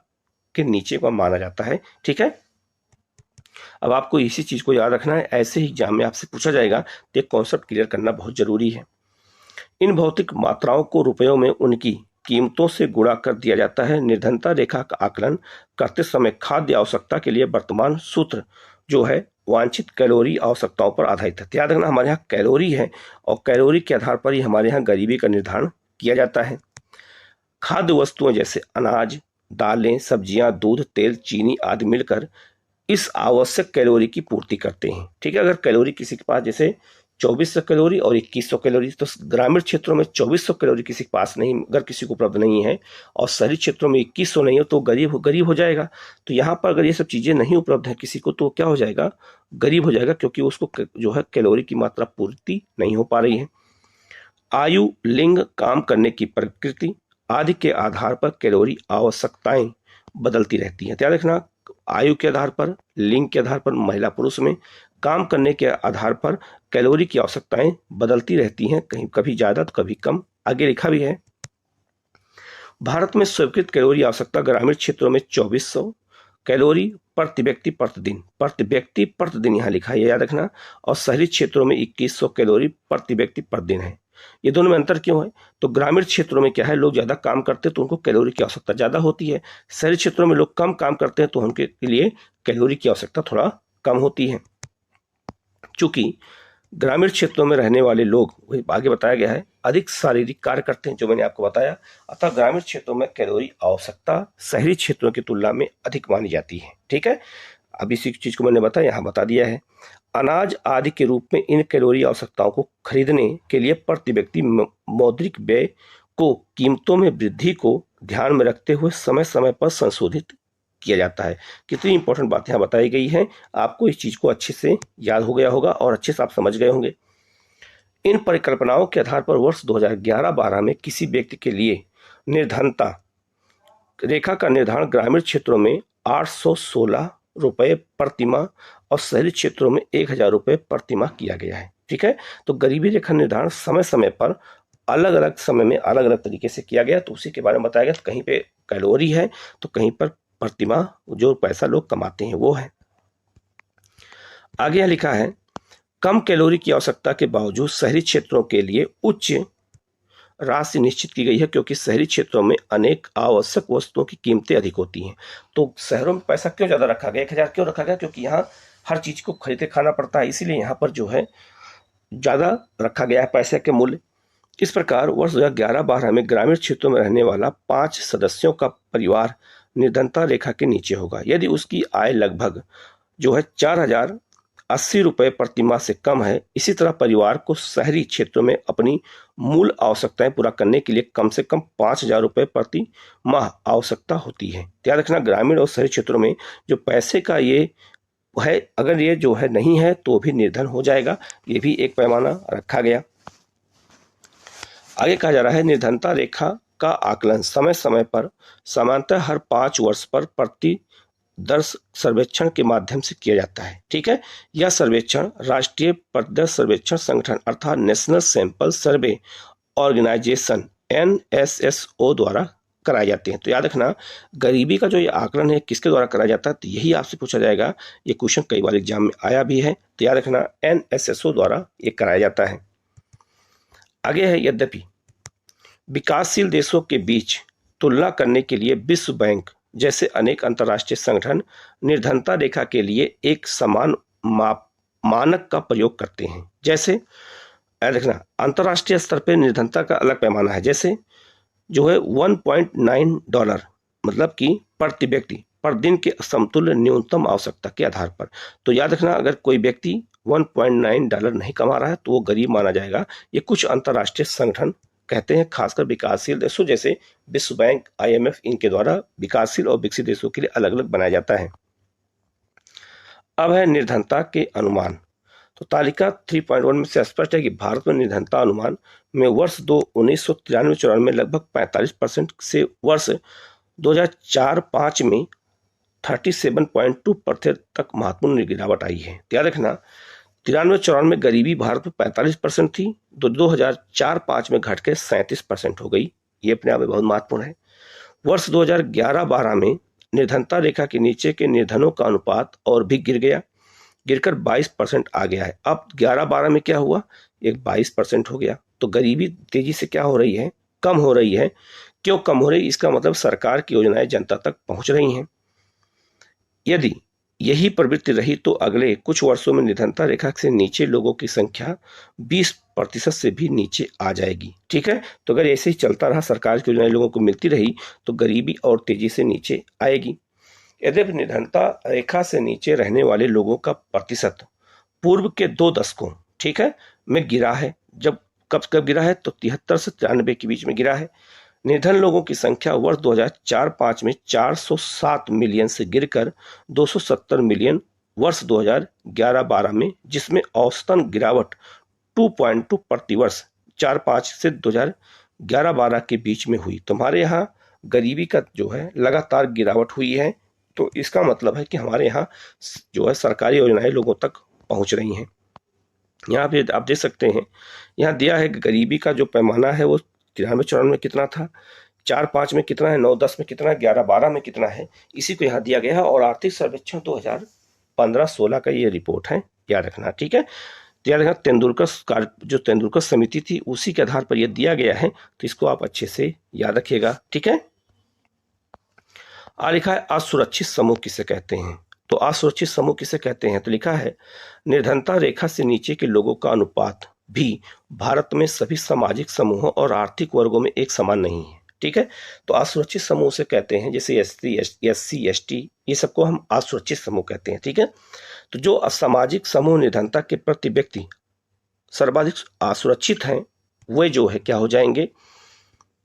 के नीचे का माना जाता है। ठीक है, अब आपको इसी चीज को याद रखना है, ऐसे ही एग्जाम में आपसे पूछा जाएगा तो एक कॉन्सेप्ट क्लियर करना बहुत जरूरी है। इन भौतिक मात्राओं को रुपयों में उनकी कीमतों से गुणा कर दिया जाता है। निर्धनता रेखा का आकलन करते समय खाद्य आवश्यकता के लिए वर्तमान सूत्र जो है वांछित कैलोरी आवश्यकताओं पर आधारित है। याद रखना, हमारे यहाँ कैलोरी है और कैलोरी के आधार पर ही हमारे यहाँ गरीबी का निर्धारण किया जाता है। खाद्य वस्तुएं जैसे अनाज, दालें, सब्जियां, दूध, तेल, चीनी आदि मिलकर इस आवश्यक कैलोरी की पूर्ति करते हैं। ठीक है, अगर कैलोरी किसी के पास जैसे 2400 कैलोरी और 2100 कैलोरी, तो ग्रामीण क्षेत्रों में 2400 कैलोरी किसी के पास नहीं, अगर किसी को उपलब्ध नहीं है, और शहरी क्षेत्रों में 2100 नहीं हो तो गरीब हो जाएगा। तो यहाँ पर अगर ये सब चीजें नहीं उपलब्ध है किसी को तो क्या हो जाएगा, गरीब हो जाएगा, क्योंकि उसको जो है कैलोरी की मात्रा पूर्ति नहीं हो पा रही है। आयु, लिंग, काम करने की प्रकृति आदि के आधार पर कैलोरी आवश्यकताएं बदलती रहती हैं। ध्यान रखना, आयु के आधार पर, लिंग के आधार पर, महिला पुरुष में, काम करने के आधार पर कैलोरी की आवश्यकताएं बदलती रहती हैं, कहीं कभी ज्यादा तो कभी कम। आगे लिखा भी है, भारत में स्वीकृत कैलोरी आवश्यकता ग्रामीण क्षेत्रों में 2400 कैलोरी प्रति व्यक्ति प्रतिदिन यहाँ लिखा है, याद रखना, और शहरी क्षेत्रों में 2100 कैलोरी प्रति व्यक्ति प्रतिदिन है। ये दोनों में अंतर क्यों है, तो ग्रामीण क्षेत्रों में क्या है, लोग ज्यादा काम करते हैं तो उनको कैलोरी की आवश्यकता ज्यादा होती है, शहरी क्षेत्रों में लोग कम काम करते हैं तो उनके लिए कैलोरी की आवश्यकता थोड़ा कम होती है। चूंकि ग्रामीण क्षेत्रों में रहने वाले लोग, वही आगे बताया गया है, अधिक शारीरिक कार्य करते हैं, जो मैंने आपको बताया, अतः ग्रामीण क्षेत्रों में कैलोरी आवश्यकता शहरी क्षेत्रों की तुलना में अधिक मानी जाती है। ठीक है, अब इसी चीज को मैंने बताया, यहाँ बता दिया है। अनाज आदि के रूप में इन कैलोरी आवश्यकताओं को खरीदने के लिए प्रति व्यक्ति मौद्रिक व्यय को कीमतों में वृद्धि को ध्यान में रखते हुए समय समय पर संशोधित किया जाता है। कितनी इंपॉर्टेंट बात यहाँ बताई गई है, आपको इस चीज को अच्छे से याद हो गया होगा और अच्छे से आप समझ गए होंगे। इन परिकल्पनाओं के आधार पर वर्ष 2011-12 में किसी व्यक्ति के लिए निर्धनता रेखा का निर्धारण ग्रामीण क्षेत्रों में 816 रुपए प्रति माह और शहरी क्षेत्रों में 1000 रुपए प्रति माह किया गया है। ठीक है, तो गरीबी रेखा निर्धारण समय समय पर अलग अलग समय में अलग अलग तरीके से किया गया, तो उसी के बारे में बताया गया। तो कहीं पे कैलोरी है तो कहीं पर प्रति माह जो पैसा लोग कमाते हैं वो है। आगे लिखा है, कम कैलोरी की आवश्यकता के बावजूद शहरी क्षेत्रों के लिए उच्च राशि निश्चित की गई है, क्योंकि शहरी क्षेत्रों में अनेक आवश्यक वस्तुओं की कीमतें अधिक होती हैं। तो शहरों में पैसा क्यों ज्यादा रखा गया, 1000 क्यों रखा गया, क्योंकि यहाँ हर चीज को खरीदे खाना पड़ता है, इसीलिए यहाँ पर जो है ज्यादा रखा गया है पैसे के मूल्य। इस प्रकार वर्ष 2011-12 में ग्रामीण क्षेत्रों में रहने वाला 5 सदस्यों का परिवार निर्धनता रेखा के नीचे होगा यदि उसकी आय लगभग जो है 4080 रुपए प्रति माह से कम है। इसी तरह परिवार को शहरी क्षेत्रों में अपनी मूल आवश्यकताएं पूरा करने के लिए कम से कम 5000 रुपए प्रति माह आवश्यकता होती है। ध्यान रखना, ग्रामीण और शहरी क्षेत्रों में जो पैसे का ये है, अगर ये जो है नहीं है तो भी निर्धन हो जाएगा, ये भी एक पैमाना रखा गया। आगे कहा जा रहा है, निर्धनता रेखा का आकलन समय समय पर सामान्यतः हर 5 वर्ष पर प्रति दर्श सर्वेक्षण के माध्यम से किया जाता है। ठीक है, यह सर्वेक्षण राष्ट्रीय प्रतिदर्श सर्वेक्षण संगठन अर्थात national sample survey organisation NSSO द्वारा कराए जाते हैं। तो याद रखना, गरीबी का जो ये आकलन है किसके द्वारा कराया जाता है, तो यही आपसे पूछा जाएगा, ये क्वेश्चन कई बार एग्जाम में आया भी है। तो याद रखना, NSSO द्वारा ये कराया जाता है। आगे है, यद्यपि विकासशील देशों के बीच तुलना करने के लिए विश्व बैंक जैसे अनेक अंतर्राष्ट्रीय संगठन निर्धनता रेखा के लिए एक समान मानक का प्रयोग करते हैं। जैसे देखना, अंतर्राष्ट्रीय स्तर पर निर्धनता का अलग पैमाना है, जैसे जो है $1.9, मतलब कि प्रति व्यक्ति पर दिन के समतुल्य न्यूनतम आवश्यकता के आधार पर। तो याद रखना, अगर कोई व्यक्ति $1.9 नहीं कमा रहा है तो वो गरीब माना जाएगा। ये कुछ अंतर्राष्ट्रीय संगठन कहते हैं, खासकर विकासशील देशों जैसे विश्व बैंक, IMF, इनके द्वारा विकासशील और विकसित देशों के लिए अलग अलग बनाया जाता है। अब है निर्धनता के अनुमान। तो तालिका 3.1 में से स्पष्ट है कि भारत में निर्धनता अनुमान में वर्ष 1993-94 में लगभग 45% से वर्ष 2004-05 में 37.2% तक महत्वपूर्ण गिरावट आई है। याद रखना, 93-94 में गरीबी भारत में 45% थी, तो 2004-05 में घट के 37% हो गई। ये अपने आप में बहुत महत्वपूर्ण है। वर्ष 2011-12 में निर्धनता रेखा के नीचे के निर्धनों का अनुपात और भी गिर गया, गिरकर 22% आ गया है। अब 11-12 में क्या हुआ, एक 22% हो गया। तो गरीबी तेजी से क्या हो रही है, कम हो रही है। क्यों कम हो रही है, इसका मतलब सरकार की योजनाएं जनता तक पहुंच रही हैं। यदि यही प्रवृत्ति रही तो अगले कुछ वर्षों में निर्धनता रेखा से नीचे लोगों की संख्या 20% से भी नीचे आ जाएगी। ठीक है, तो अगर ऐसे ही चलता रहा, सरकार की योजनाएं लोगों को मिलती रही, तो गरीबी और तेजी से नीचे आएगी। यद्यपि निर्धनता रेखा से नीचे रहने वाले लोगों का प्रतिशत पूर्व के 2 दशकों, ठीक है, में गिरा है। जब कब गिरा है, तो 73 से 93 के बीच में गिरा है। निर्धन लोगों की संख्या वर्ष 2004-05 में 407 मिलियन से गिरकर 270 मिलियन वर्ष 2011-12 में, जिसमें औसतन गिरावट 2.2 प्रतिवर्ष 4-5 से 2011-12 के बीच में हुई। तुम्हारे यहाँ गरीबी का जो है लगातार गिरावट हुई है, तो इसका मतलब है कि हमारे यहाँ जो है सरकारी योजनाएं लोगों तक पहुंच रही हैं। यहाँ पे आप देख सकते हैं, यहाँ दिया है कि गरीबी का जो पैमाना है वो 93-94 में कितना था, 4-5 में कितना है, 9-10 में कितना है, 11-12 में कितना है, इसी को यहाँ दिया गया है। और आर्थिक सर्वेक्षण 2015-16 का ये रिपोर्ट है, याद रखना। ठीक है, तो याद रखना, जो तेंदुलकर समिति थी उसी के आधार पर यह दिया गया है, तो इसको आप अच्छे से याद रखिएगा। ठीक है, लिखा है असुरक्षित समूह किसे कहते हैं। तो असुरक्षित समूह किसे कहते हैं, तो लिखा है निर्धनता रेखा से नीचे के लोगों का अनुपात भी भारत में सभी सामाजिक समूहों और आर्थिक वर्गों में एक समान नहीं है। ठीक है, तो असुरक्षित समूह से कहते हैं जैसे SC, ST, ये सबको हम असुरक्षित समूह कहते हैं। ठीक है, तो जो असामाजिक समूह निर्धनता के प्रति व्यक्ति सर्वाधिक असुरक्षित हैं, वे जो है क्या हो जाएंगे,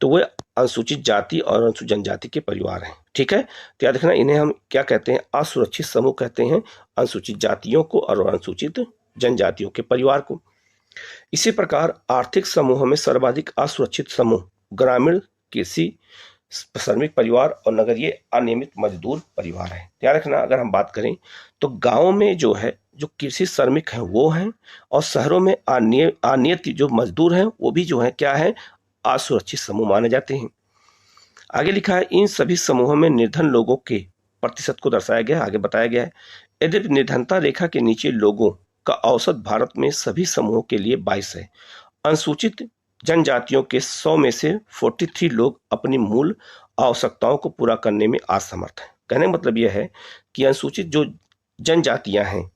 तो वे अनुसूचित जाति और अनुसूचित जनजाति के परिवार हैं। ठीक है, तो याद रखना, इन्हें हम क्या कहते हैं, असुरक्षित समूह कहते हैं, अनुसूचित जातियों को और अनुसूचित जनजातियों के परिवार को। इसी प्रकार आर्थिक समूहों में सर्वाधिक असुरक्षित समूह ग्रामीण कृषि श्रमिक परिवार और नगरीय अनियमित मजदूर परिवार है। याद रखना, अगर हम बात करें तो गांव में जो है जो कृषि श्रमिक हैं वो हैं, और शहरों में अनियत जो मजदूर हैं वो भी जो है क्या है, असुरक्षित समूह माने जाते हैं। आगे लिखा है इन सभी समूहों में निर्धन लोगों के प्रतिशत को दर्शाया गया, आगे बताया गया है। यद्यपि निर्धनता रेखा के नीचे लोगों का औसत भारत में सभी समूहों के लिए 22 है। अनुसूचित जनजातियों के 100 में से 43 लोग अपनी मूल आवश्यकताओं को पूरा करने में असमर्थ हैं। कहने का मतलब यह है कि अनुसूचित जो जनजातियां हैं,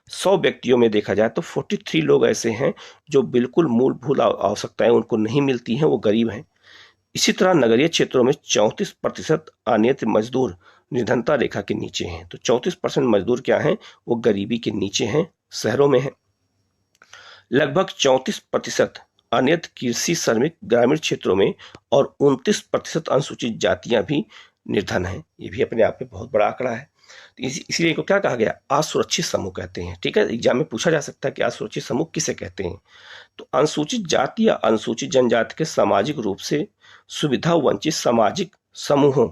100 व्यक्तियों में देखा जाए तो 43 लोग ऐसे हैं जो बिल्कुल मूलभूत आवश्यकताएं उनको नहीं मिलती हैं, वो गरीब हैं। इसी तरह नगरीय क्षेत्रों में 34% अनियत मजदूर निर्धनता रेखा के नीचे हैं। तो 34% मजदूर क्या हैं, वो गरीबी के नीचे हैं, शहरों में हैं। लगभग 34% अनियत कृषि श्रमिक ग्रामीण क्षेत्रों में, और 29% अनुसूचित जातियां भी निर्धन हैं। ये भी अपने आप में बहुत बड़ा आंकड़ा है। तो इसीलिए इनको क्या कहा गया, असुरक्षित समूह कहते हैं। ठीक है, एग्जाम में पूछा जा सकता है कि असुरक्षित समूह किसे कहते हैं। तो अनुसूचित जाति या अनुसूचित जनजाति के सामाजिक रूप से सुविधा वंचित सामाजिक समूहों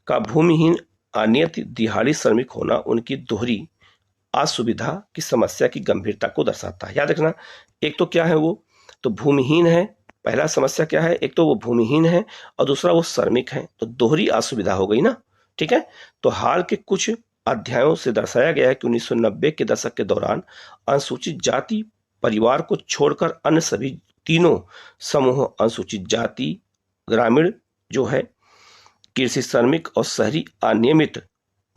का भूमिहीन अनियत दिहाड़ी श्रमिक होना उनकी दोहरी असुविधा की समस्या की गंभीरता को दर्शाता है। याद रखना, एक तो क्या है वो, तो भूमिहीन है, पहला समस्या क्या है, एक तो वो भूमिहीन है और दूसरा वो श्रमिक है, तो दोहरी असुविधा हो गई ना। ठीक है, तो हाल के कुछ अध्यायों से दर्शाया गया है कि 1990 के दशक के दौरान अनुसूचित जाति परिवार को छोड़कर अन्य सभी तीनों समूहों, अनुसूचित जाति, ग्रामीण जो है, कृषि श्रमिक और शहरी अनियमित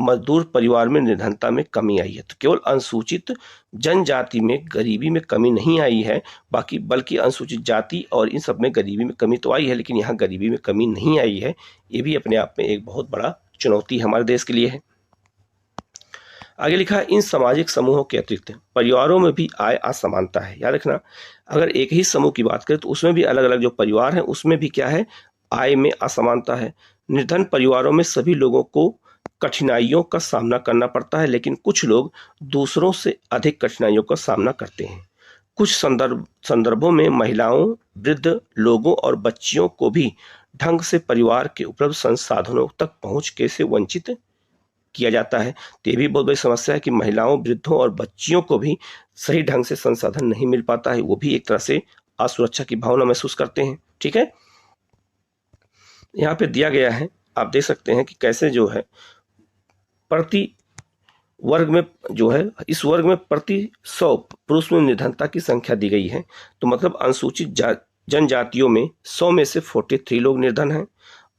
मजदूर परिवार में निर्धनता में कमी आई है। तो केवल अनुसूचित जनजाति में गरीबी में कमी नहीं आई है, बल्कि अनुसूचित जाति और इन सब में गरीबी में कमी तो आई है, लेकिन यहाँ गरीबी में कमी नहीं आई है। ये भी अपने आप में एक बहुत बड़ा चुनौती हमारे देश के लिए है। आगे लिखा है, इन सामाजिक समूहों के अतिरिक्त परिवारों में भी आय असमानता है। याद रखना, अगर एक ही समूह की बात करें तो उसमें भी अलग अलग जो परिवार हैं उसमें भी क्या है, आय में असमानता है। निर्धन परिवारों में सभी लोगों को कठिनाइयों का सामना करना पड़ता है, लेकिन कुछ लोग दूसरों से अधिक कठिनाइयों का सामना करते हैं। कुछ संदर्भों में महिलाओं, वृद्ध लोगों और बच्चियों को भी ढंग से परिवार के उपलब्ध संसाधनों तक पहुंच के से वंचित किया जाता है। तो ये भी बहुत बड़ी समस्या है कि महिलाओं, वृद्धों और बच्चियों को भी सही ढंग से संसाधन नहीं मिल पाता है। वो भी एक तरह से असुरक्षा की भावना महसूस करते हैं। ठीक है, यहाँ पे दिया गया है, आप देख सकते हैं कि कैसे जो है प्रति वर्ग में जो है, इस वर्ग में प्रति 100 पुरुष में निर्धनता की संख्या दी गई है। तो मतलब अनुसूचित जनजातियों में 100 में से 43 लोग निर्धन हैं,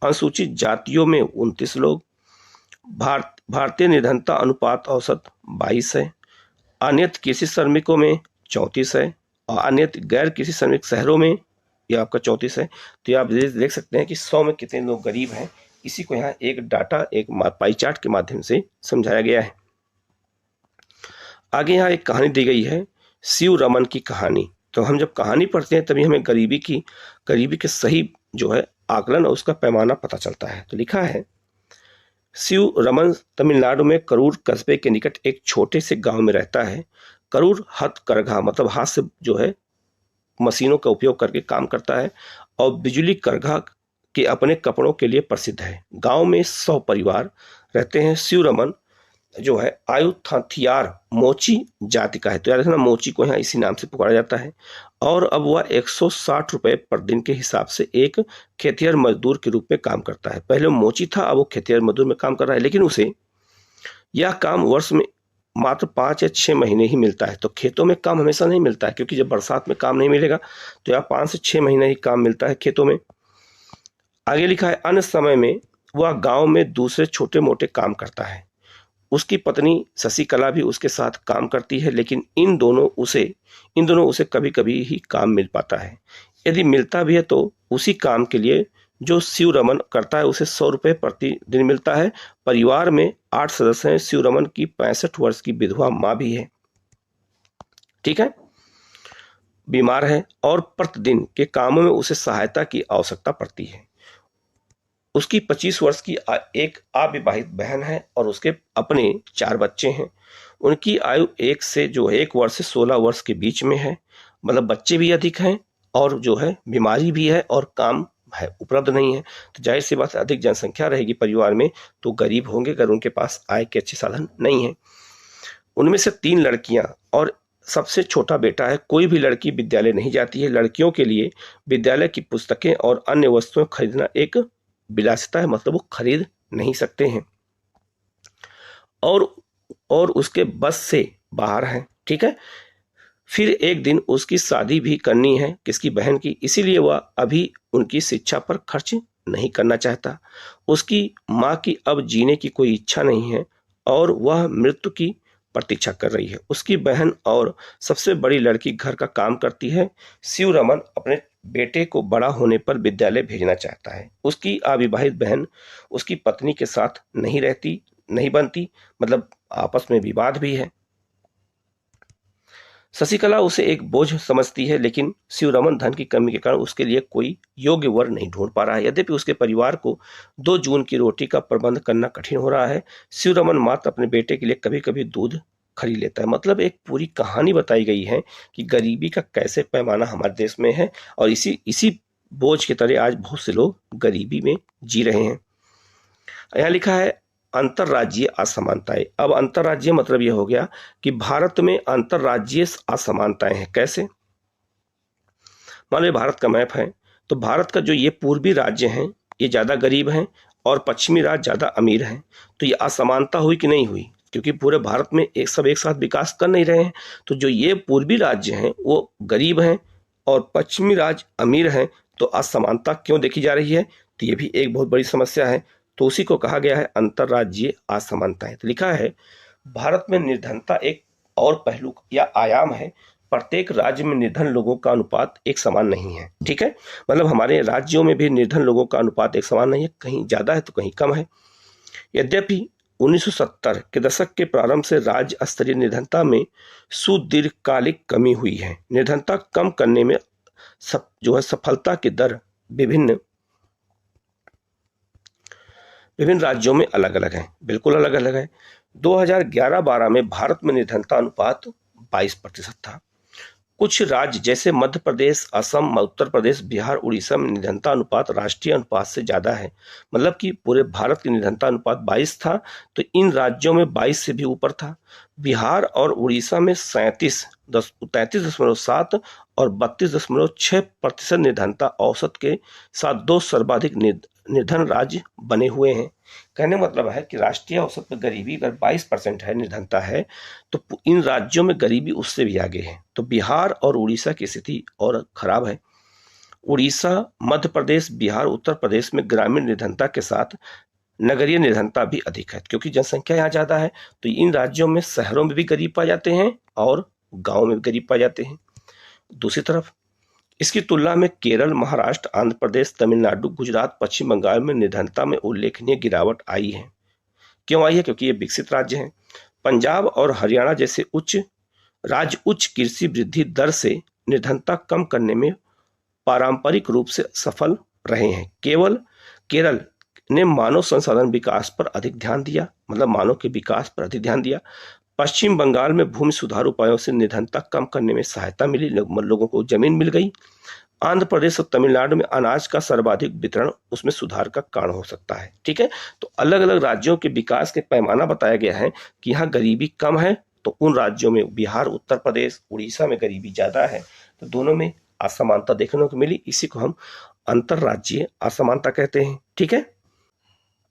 अनुसूचित जातियों में 29 लोग। भारतीय निर्धनता अनुपात औसत 22 है। अनियत कृषि श्रमिकों में 34 है और अनियत गैर कृषि श्रमिक शहरों में यह आपका 34 है। तो आप देख सकते हैं कि 100 में कितने लोग गरीब हैं। इसी को यहाँ एक डाटा, एक पाई चार्ट के माध्यम से समझाया गया है। आगे यहाँ एक कहानी दी गई है, शिव रमन की कहानी। तो हम जब कहानी पढ़ते हैं तभी हमें गरीबी के सही जो है आकलन और उसका पैमाना पता चलता है। तो लिखा है, शिव रमन तमिलनाडु में करूर कस्बे के निकट एक छोटे से गांव में रहता है। करूर हथकरघा मतलब हाथ से जो है मशीनों का उपयोग करके काम करता है और बिजली करघा के अपने कपड़ों के लिए प्रसिद्ध है। गांव में 100 परिवार रहते हैं। शिव रमन जो है आयुथाथियार मोची जाति का है। तो याद रखना, मोची को यहाँ इसी नाम से पुकारा जाता है। और अब वह 160 रुपये पर दिन के हिसाब से एक खेतिहर मजदूर के रूप में काम करता है। पहले वो मोची था, अब वो खेतिहर मजदूर में काम कर रहा है, लेकिन उसे यह काम वर्ष में मात्र 5 या 6 महीने ही मिलता है। तो खेतों में काम हमेशा नहीं मिलता है, क्योंकि जब बरसात में काम नहीं मिलेगा तो यहाँ 5 से 6 महीने ही काम मिलता है खेतों में। आगे लिखा है, अन्य समय में वह गांव में दूसरे छोटे मोटे काम करता है। उसकी पत्नी शशिकला भी उसके साथ काम करती है, लेकिन इन दोनों उसे कभी कभी ही काम मिल पाता है। यदि मिलता भी है तो उसी काम के लिए जो शिव रमन करता है उसे 100 रुपये प्रति दिन मिलता है। परिवार में 8 सदस्य हैं। शिव रमन की 65 वर्ष की विधवा माँ भी है, ठीक है, बीमार है और प्रतिदिन के कामों में उसे सहायता की आवश्यकता पड़ती है। उसकी 25 वर्ष की एक अविवाहित बहन है और उसके अपने 4 बच्चे हैं। उनकी आयु 1 वर्ष से 16 वर्ष के बीच में है। मतलब बच्चे भी अधिक हैं और जो है बीमारी भी है और काम है उपलब्ध नहीं है। तो जाहिर सी बात है, अधिक जनसंख्या रहेगी परिवार में तो गरीब होंगे अगर उनके पास आय के अच्छे साधन नहीं है। उनमें से 3 लड़कियां और सबसे छोटा बेटा है। कोई भी लड़की विद्यालय नहीं जाती है। लड़कियों के लिए विद्यालय की पुस्तकें और अन्य वस्तुएं खरीदना एक विलासिता है, मतलब वो खरीद नहीं सकते हैं और उसके बस से बाहर है, ठीक है। फिर एक दिन उसकी शादी भी करनी है, किसकी, बहन की, इसीलिए वह अभी उनकी शिक्षा पर खर्च नहीं करना चाहता। उसकी माँ की अब जीने की कोई इच्छा नहीं है और वह मृत्यु की प्रतीक्षा कर रही है। उसकी बहन और सबसे बड़ी लड़की घर का काम करती है। शिव रमन अपने बेटे को बड़ा होने पर विद्यालय भेजना चाहता है। उसकी अविवाहित बहन उसकी पत्नी के साथ नहीं बनती, मतलब आपस में विवाद भी है। शशिकला उसे एक बोझ समझती है, लेकिन शिवरमन धन की कमी के कारण उसके लिए कोई योग्य वर नहीं ढूंढ पा रहा है। यद्यपि उसके परिवार को 2 जून की रोटी का प्रबंध करना कठिन हो रहा है। शिवरमन मात्र अपने बेटे के लिए कभी कभी दूध खरीद लेता है। मतलब एक पूरी कहानी बताई गई है कि गरीबी का कैसे पैमाना हमारे देश में है और इसी बोझ की तरह आज बहुत से लोग गरीबी में जी रहे हैं। यहाँ लिखा है अंतरराज्यीय असमानताएं। अब अंतरराज्यीय मतलब यह हो गया कि भारत में अंतरराज्यीय असमानताएं हैं। कैसे? मान लो भारत का मैप है, तो भारत का जो ये पूर्वी राज्य हैं ये ज्यादा गरीब हैं और पश्चिमी राज्य ज्यादा अमीर हैं। तो ये असमानता हुई कि नहीं हुई? क्योंकि पूरे भारत में एक साथ विकास कर नहीं रहे हैं। तो जो ये पूर्वी राज्य हैं वो गरीब हैं और पश्चिमी राज्य अमीर हैं, तो असमानता क्यों देखी जा रही है? तो ये भी एक बहुत बड़ी समस्या है। तो उसी को कहा गया है अंतर्राज्यीय असमानताएं। तो लिखा है भारत में निर्धनता एक और पहलू या आयाम है। प्रत्येक राज्य में निर्धन लोगों का अनुपात एक समान नहीं है। ठीक है, मतलब हमारे राज्यों में भी निर्धन लोगों का अनुपात एक समान नहीं है, कहीं ज्यादा है तो कहीं कम है। यद्यपि 1970 के दशक के प्रारंभ से राज्य स्तरीय निर्धनता में सुदीर्घकालिक कमी हुई है। निर्धनता कम करने में सफलता की दर विभिन्न राज्यों में अलग अलग है, बिल्कुल अलग अलग है। 2011-12 में भारत में निर्धनता अनुपात 22% था। कुछ राज्य जैसे मध्य प्रदेश, असम, उत्तर प्रदेश, बिहार, उड़ीसा में निर्धनता अनुपात राष्ट्रीय अनुपात से ज्यादा है। मतलब कि पूरे भारत की निर्धनता अनुपात 22 था, तो इन राज्यों में 22 से भी ऊपर था। बिहार और उड़ीसा में 33.7 और 32.6% निर्धनता औसत के साथ दो सर्वाधिक निर्धन राज्य बने हुए हैं। कहने मतलब है कि राष्ट्रीय औसत में गरीबी अगर 22% है, निर्धनता है, तो इन राज्यों में गरीबी उससे भी आगे है। तो बिहार और उड़ीसा की स्थिति और खराब है। उड़ीसा, मध्य प्रदेश, बिहार, उत्तर प्रदेश में ग्रामीण निर्धनता के साथ नगरीय निर्धनता भी अधिक है, क्योंकि जनसंख्या यहाँ ज्यादा है। तो इन राज्यों में शहरों में भी गरीब पाए जाते हैं और गाँव में भी गरीब पाए जाते हैं। दूसरी तरफ इसकी तुलना में केरल, महाराष्ट्र, आंध्र प्रदेश, तमिलनाडु, गुजरात, पश्चिम बंगाल में निर्धनता में उल्लेखनीय गिरावट आई है। क्यों आई है? क्योंकि ये विकसित राज्य हैं। पंजाब और हरियाणा जैसे उच्च कृषि वृद्धि दर से निर्धनता कम करने में पारंपरिक रूप से सफल रहे हैं। केरल ने मानव संसाधन विकास पर अधिक ध्यान दिया, मतलब मानव के विकास पर अधिक ध्यान दिया। पश्चिम बंगाल में भूमि सुधार उपायों से निर्धनता कम करने में सहायता मिली, लोगों को जमीन मिल गई। आंध्र प्रदेश और तमिलनाडु में अनाज का सर्वाधिक वितरण उसमें सुधार का कारण हो सकता है। ठीक है, तो अलग अलग राज्यों के विकास के पैमाना बताया गया है कि यहाँ गरीबी कम है, तो उन राज्यों में बिहार, उत्तर प्रदेश, उड़ीसा में गरीबी ज्यादा है। तो दोनों में असमानता देखने को मिली, इसी को हम अंतर्राज्यीय असमानता कहते हैं। ठीक है,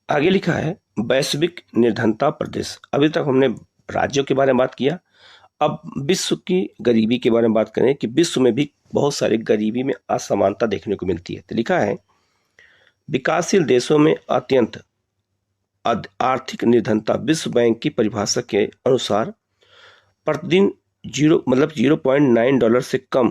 आगे लिखा है वैश्विक निर्धनता प्रदेश। अभी तक हमने राज्यों के बारे में बात किया, अब विश्व की गरीबी के बारे में बात करें कि विश्व में भी बहुत सारे गरीबी में असमानता देखने को मिलती है। तो लिखा है विकासशील देशों में अत्यंत आर्थिक निर्धनता विश्व बैंक की परिभाषा के अनुसार प्रतिदिन 0.9 डॉलर से कम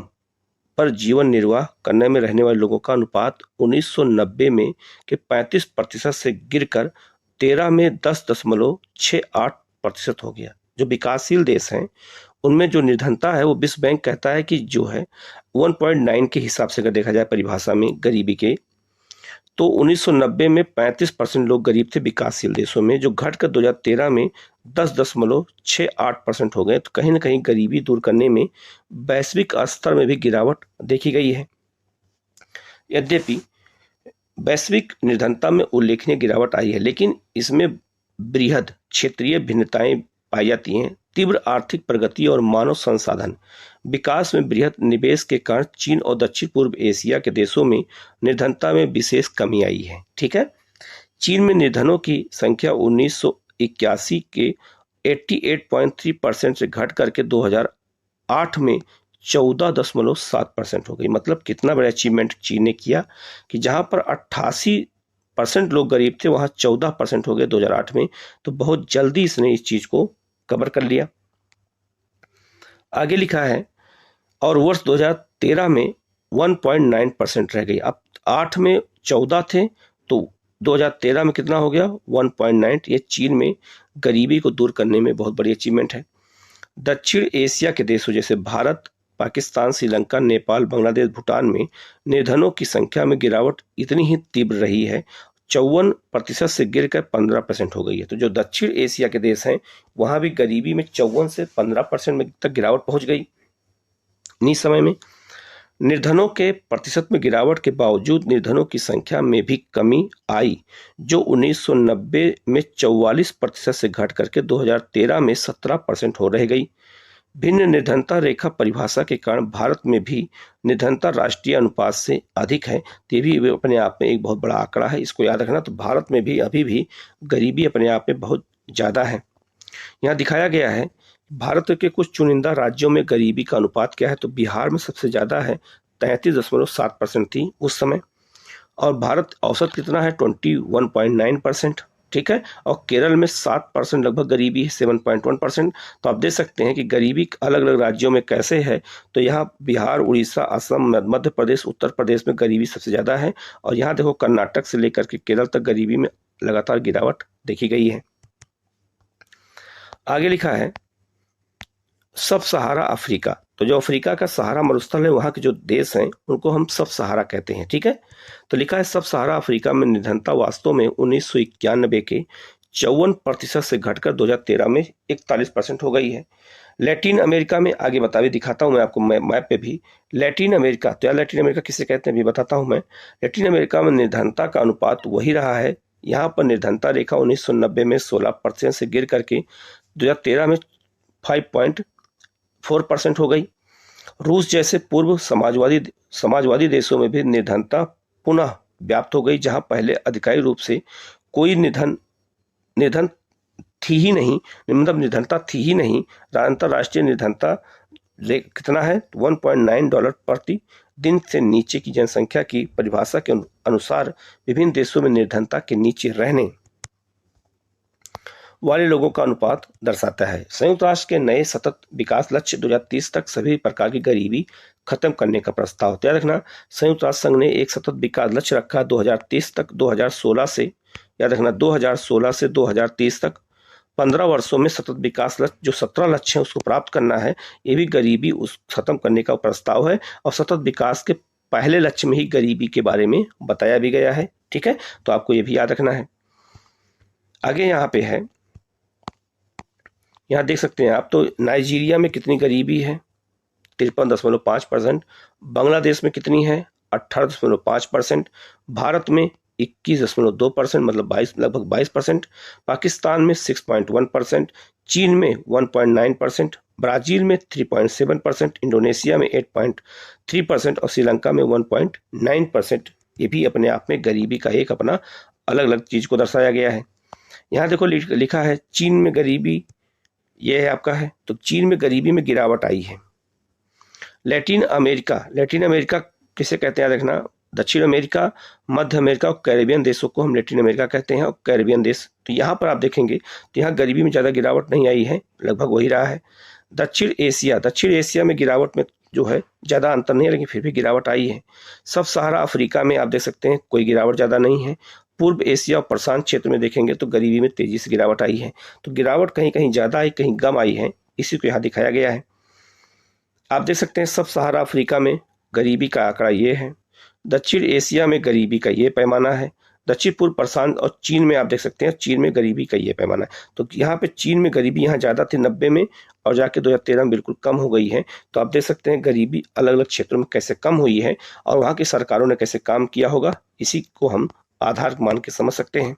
पर जीवन निर्वाह करने में रहने वाले लोगों का अनुपात 1990 में के 35% से गिरकर 13 में 10.68% हो गया। जो विकासशील देश हैं उनमें जो निर्धनता है वो विश्व बैंक कहता है कि जो है 1.9 के हिसाब से अगर देखा जाए परिभाषा में गरीबी के, तो 1990 में 35% लोग गरीब थे विकासशील देशों में, जो घटकर 2013 में 10.68% हो गए। तो कहीं ना कहीं गरीबी दूर करने में वैश्विक स्तर में भी गिरावट देखी गई है। यद्यपि वैश्विक निर्धनता में उल्लेखनीय गिरावट आई है, लेकिन इसमें बृहद क्षेत्रीय भिन्नताएं पाई जाती हैं। तीव्र आर्थिक प्रगति और मानव संसाधन विकास में बृहद निवेश के कारण चीन और दक्षिण पूर्व एशिया के देशों में निर्धनता में विशेष कमी आई है। ठीक है, चीन में निर्धनों की संख्या 1981 के 88.3% से घट करके 2008 में 14.7% हो गई। मतलब कितना बड़ा अचीवमेंट चीन ने किया कि जहां पर 88% लोग गरीब थे वहां 14% हो गए 2008 में। तो बहुत जल्दी इसने इस चीज को कवर कर लिया। आगे लिखा है और वर्ष 2013 में 1.9% रह गई। अब 8 में 14 थे तो 2013 में कितना हो गया 1.9। ये चीन में गरीबी को दूर करने में बहुत बड़ी अचीवमेंट है। दक्षिण एशिया के देशों जैसे भारत, पाकिस्तान, श्रीलंका, नेपाल, बांग्लादेश, भूटान में निर्धनों की संख्या में गिरावट इतनी ही तीव्र रही है, 54% से गिरकर 15% हो गई है। तो जो दक्षिण एशिया के देश हैं वहां भी गरीबी में 54 से 15% तक गिरावट पहुंच गई इन्हीं समय में। निर्धनों के प्रतिशत में गिरावट के बावजूद निर्धनों की संख्या में भी कमी आई, जो 1990 में 44% से घट करके 2013 में 17% हो रह गई। भिन्न निर्धनता रेखा परिभाषा के कारण भारत में भी निर्धनता राष्ट्रीय अनुपात से अधिक है। तो ये भी अपने आप में एक बहुत बड़ा आंकड़ा है, इसको याद रखना। तो भारत में भी अभी भी गरीबी अपने आप में बहुत ज्यादा है। यहाँ दिखाया गया है भारत के कुछ चुनिंदा राज्यों में गरीबी का अनुपात क्या है। तो बिहार में सबसे ज्यादा है, 33.7% थी उस समय। और भारत औसत कितना है 21.9%, ठीक है। और केरल में 7% लगभग गरीबी है, 7.1%। तो आप देख सकते हैं कि गरीबी अलग अलग राज्यों में कैसे है। तो यहाँ बिहार, उड़ीसा, असम, मध्य प्रदेश, उत्तर प्रदेश में गरीबी सबसे ज़्यादा है। और यहाँ देखो कर्नाटक से लेकर के केरल तक गरीबी में लगातार गिरावट देखी गई है। आगे लिखा है सब सहारा अफ्रीका। तो जो अफ्रीका का सहारा मरुस्थल है, वहाँ के जो देश हैं उनको हम सब सहारा कहते हैं, ठीक है। तो लिखा है सब सहारा अफ्रीका में निर्धनता वास्तव में 1991 के 54% से घटकर 2013 में 41% हो गई है। लैटिन अमेरिका में आगे बतावे दिखाता हूँ मैं आपको मैप पे भी। लैटिन अमेरिका, तो यार लैटिन अमेरिका किसे कहते हैं अभी बताता हूँ मैं। लैटिन अमेरिका में निर्धनता का अनुपात वही रहा है। यहाँ पर निर्धनता रेखा 1990 में 16% से गिर करके 2013 में 5.4% हो गई। रूस जैसे पूर्व समाजवादी देशों में भी निर्धनता पुनः व्याप्त हो गई, जहां पहले आधिकारिक रूप से कोई निर्धन थी ही नहीं, मतलब निर्धनता थी ही नहीं। अंतरराष्ट्रीय निर्धनता कितना है $1.9 प्रति दिन से नीचे की जनसंख्या की परिभाषा के अनुसार विभिन्न देशों में निर्धनता के नीचे रहने वाले लोगों का अनुपात दर्शाता है। संयुक्त राष्ट्र के नए सतत विकास लक्ष्य 2030 तक सभी प्रकार की गरीबी खत्म करने का प्रस्ताव। याद रखना, संयुक्त राष्ट्र संघ ने एक सतत विकास लक्ष्य रखा 2030 तक। 2016 से, याद रखना 2016 से 2030 तक 15 वर्षों में सतत विकास लक्ष्य जो 17 लक्ष्य है उसको प्राप्त करना है। ये भी गरीबी उस खत्म करने का प्रस्ताव है। और सतत विकास के पहले लक्ष्य में ही गरीबी के बारे में बताया भी गया है, ठीक है। तो आपको ये भी याद रखना है। आगे यहाँ पे है, यहाँ देख सकते हैं आप, तो नाइजीरिया में कितनी गरीबी है 53.5%। बांग्लादेश में कितनी है 18.5%। भारत में 21.2%, मतलब 22, लगभग 22%। पाकिस्तान में 6.1%। चीन में 1.9%। ब्राजील में 3.7%। इंडोनेशिया में 8.3% और श्रीलंका में 1.9%। ये भी अपने आप में गरीबी का एक अपना अलग अलग चीज को दर्शाया गया है। यहाँ देखो लिखा है चीन में गरीबी, ये है आपका है, तो चीन में गरीबी में गिरावट आई है। लैटिन अमेरिका किसे कहते हैं देखना, दक्षिण अमेरिका, मध्य अमेरिका और कैरेबियन देशों को हम लैटिन अमेरिका कहते हैं, और कैरेबियन देश। तो यहाँ पर आप देखेंगे तो यहाँ गरीबी में ज़्यादा गिरावट नहीं आई है, लगभग वही रहा है। दक्षिण एशिया में गिरावट में जो है ज़्यादा अंतर नहीं है, लेकिन फिर भी गिरावट आई है। सब सहारा अफ्रीका में आप देख सकते हैं कोई गिरावट ज़्यादा नहीं है। पूर्व एशिया और प्रशांत क्षेत्र में देखेंगे तो गरीबी में तेजी से गिरावट आई है। तो गिरावट कहीं कहीं ज़्यादा आई, कहीं कम आई है, इसी को यहाँ दिखाया गया है। आप देख सकते हैं सब सहारा अफ्रीका में गरीबी का आंकड़ा ये है। दक्षिण एशिया में गरीबी का ये पैमाना है। दक्षिण पूर्व प्रशांत और चीन में आप देख सकते हैं चीन में गरीबी का ये पैमाना है। तो यहाँ पे चीन में गरीबी यहाँ ज़्यादा थी 90 में, और जाके 2013 में बिल्कुल कम हो गई है। तो आप देख सकते हैं गरीबी अलग अलग क्षेत्रों में कैसे कम हुई है और वहाँ की सरकारों ने कैसे काम किया होगा, इसी को हम आधार मान के समझ सकते हैं।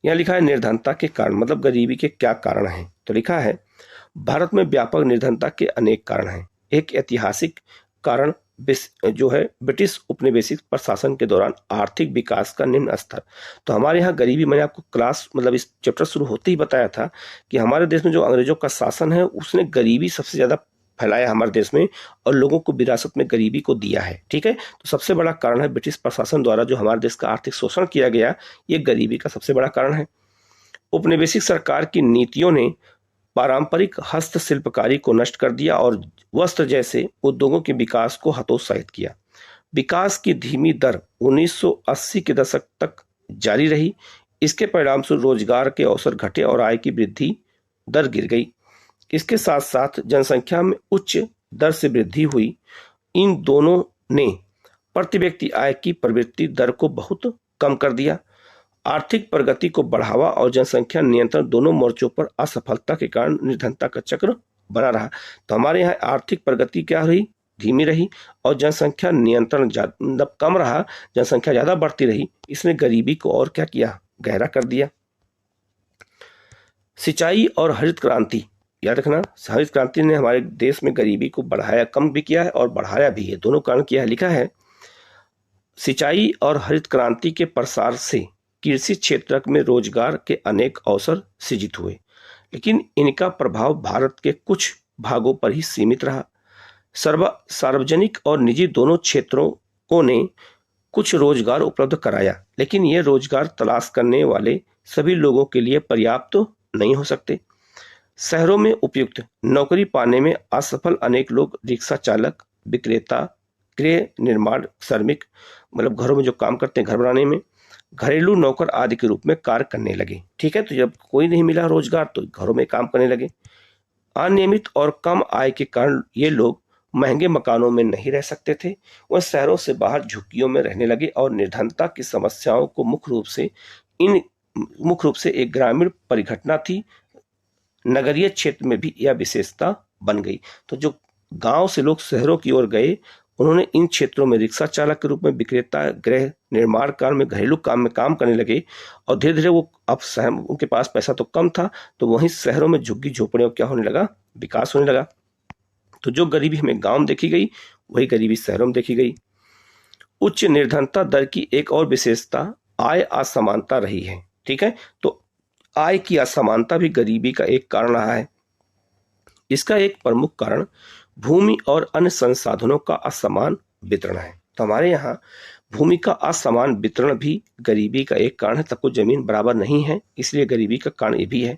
यहाँ लिखा है निर्धनता के कारण, मतलब गरीबी के क्या कारण हैं। तो लिखा है भारत में व्यापक निर्धनता के अनेक कारण हैं। एक ऐतिहासिक कारण जो है ब्रिटिश उपनिवेशिक प्रशासन के दौरान आर्थिक विकास का निम्न स्तर। तो हमारे यहाँ गरीबी, मैंने आपको क्लास मतलब इस चैप्टर शुरू होते ही बताया था कि हमारे देश में जो अंग्रेजों का शासन है उसने गरीबी सबसे ज़्यादा फैलाया हमारे देश में और लोगों को विरासत में गरीबी को दिया है, ठीक है। तो सबसे बड़ा कारण है ब्रिटिश प्रशासन द्वारा जो हमारे देश का आर्थिक शोषण किया गया, ये गरीबी का सबसे बड़ा कारण है। उपनिवेशिक सरकार की नीतियों ने पारंपरिक हस्तशिल्पकारी को नष्ट कर दिया और वस्त्र जैसे उद्योगों के विकास को हतोत्साहित किया। विकास की धीमी दर 1980 के दशक तक जारी रही। इसके परिणामस्वरूप रोजगार के अवसर घटे और आय की वृद्धि दर गिर गई। इसके साथ साथ जनसंख्या में उच्च दर से वृद्धि हुई। इन दोनों ने प्रति व्यक्ति आय की प्रवृत्ति दर को बहुत कम कर दिया। आर्थिक प्रगति को बढ़ावा और जनसंख्या नियंत्रण दोनों मोर्चों पर असफलता के कारण निर्धनता का चक्र बना रहा। तो हमारे यहाँ आर्थिक प्रगति क्या रही, धीमी रही, और जनसंख्या नियंत्रण मतलब कम रहा, जनसंख्या ज्यादा बढ़ती रही। इसने गरीबी को और क्या किया, गहरा कर दिया। सिंचाई और हरित क्रांति, याद रखना हरित क्रांति ने हमारे देश में गरीबी को बढ़ाया, कम भी किया है और बढ़ाया भी है, दोनों कारण किया है। लिखा है सिंचाई और हरित क्रांति के प्रसार से कृषि क्षेत्र में रोजगार के अनेक अवसर सृजित हुए, लेकिन इनका प्रभाव भारत के कुछ भागों पर ही सीमित रहा। सार्वजनिक और निजी दोनों क्षेत्रों ने कुछ रोजगार उपलब्ध कराया, लेकिन ये रोजगार तलाश करने वाले सभी लोगों के लिए पर्याप्त तो नहीं हो सकते। शहरों में उपयुक्त नौकरी पाने में असफल अनेक लोग रिक्शा चालक, विक्रेता, गृह निर्माण श्रमिक, मतलब घरों में जो काम करते हैं घर बनाने में, घरेलू नौकर आदि के रूप में कार्य करने लगे। ठीक है, तो जब कोई नहीं मिला रोजगार तो घरों में काम करने लगे। अनियमित और कम आय के कारण ये लोग महंगे मकानों में नहीं रह सकते थे, वह शहरों से बाहर झुग्गियों में रहने लगे और निर्धनता की समस्याओं को मुख्य रूप से एक ग्रामीण परिघटना थी। नगरीय क्षेत्र में भी यह विशेषता बन गई। तो जो गांव से लोग शहरों की ओर गए, उन्होंने इन क्षेत्रों में रिक्शा चालक के रूप में, विक्रेता, गृह निर्माण कार्य में, घरेलू काम में काम करने लगे और धीरे धीरे वो अब शहर, उनके पास पैसा तो कम था, तो वहीं शहरों में झुग्गी झोपड़ियों क्या होने लगा, विकास होने लगा। तो जो गरीबी हमें गांव में देखी गई वही गरीबी शहरों में देखी गई। उच्च निर्धनता दर की एक और विशेषता आय असमानता रही है। ठीक है, तो आय की असमानता भी गरीबी का एक कारण रहा है। इसका एक प्रमुख कारण भूमि और अन्य संसाधनों का असमान वितरण है। तो हमारे यहाँ भूमि का असमान वितरण भी गरीबी का एक कारण है। सबको जमीन बराबर नहीं है, इसलिए गरीबी का कारण ये भी है।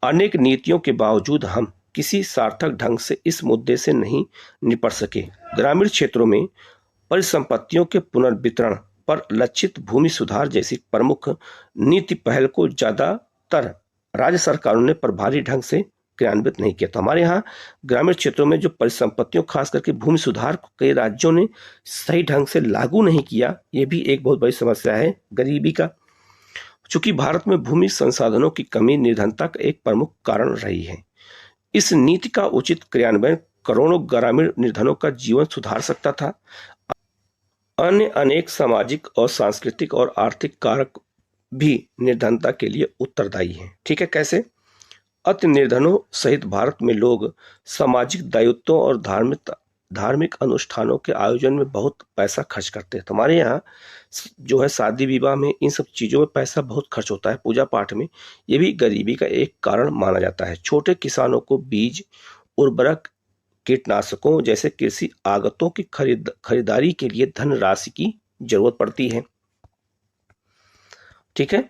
अनेक नीतियों के बावजूद हम किसी सार्थक ढंग से इस मुद्दे से नहीं निपट सके। ग्रामीण क्षेत्रों में परिसंपत्तियों के पुनर्वितरण पर लक्षित भूमि सुधार जैसी प्रमुख नीति पहल को ज्यादातर राज्य सरकारों ने प्रभावी ढंग से क्रियान्वित नहीं किया। तो हमारे यहाँ ग्रामीण क्षेत्रों में जो परिसंपत्तियों, खास करके भूमि सुधार को कई राज्यों ने सही ढंग से लागू नहीं किया, ये भी एक बहुत बड़ी समस्या है गरीबी का। चूंकि भारत में भूमि संसाधनों की कमी निर्धनता का एक प्रमुख कारण रही है, इस नीति का उचित क्रियान्वयन करोड़ों ग्रामीण निर्धनों का जीवन सुधार सकता था। अन्य अनेक सामाजिक और सांस्कृतिक और आर्थिक कारक भी निर्धनता के लिए उत्तरदायी हैं। ठीक है, कैसे? अति निर्धनों सहित भारत में लोग सामाजिक दायित्वों और धार्मिक अनुष्ठानों के आयोजन में बहुत पैसा खर्च करते हैं। तो हमारे यहाँ जो है शादी विवाह में इन सब चीज़ों में पैसा बहुत खर्च होता है, पूजा पाठ में, ये भी गरीबी का एक कारण माना जाता है। छोटे किसानों को बीज, उर्वरक, कीटनाशकों जैसे कृषि आगतों की खरीदारी के लिए धनराशि की जरूरत पड़ती है। ठीक है,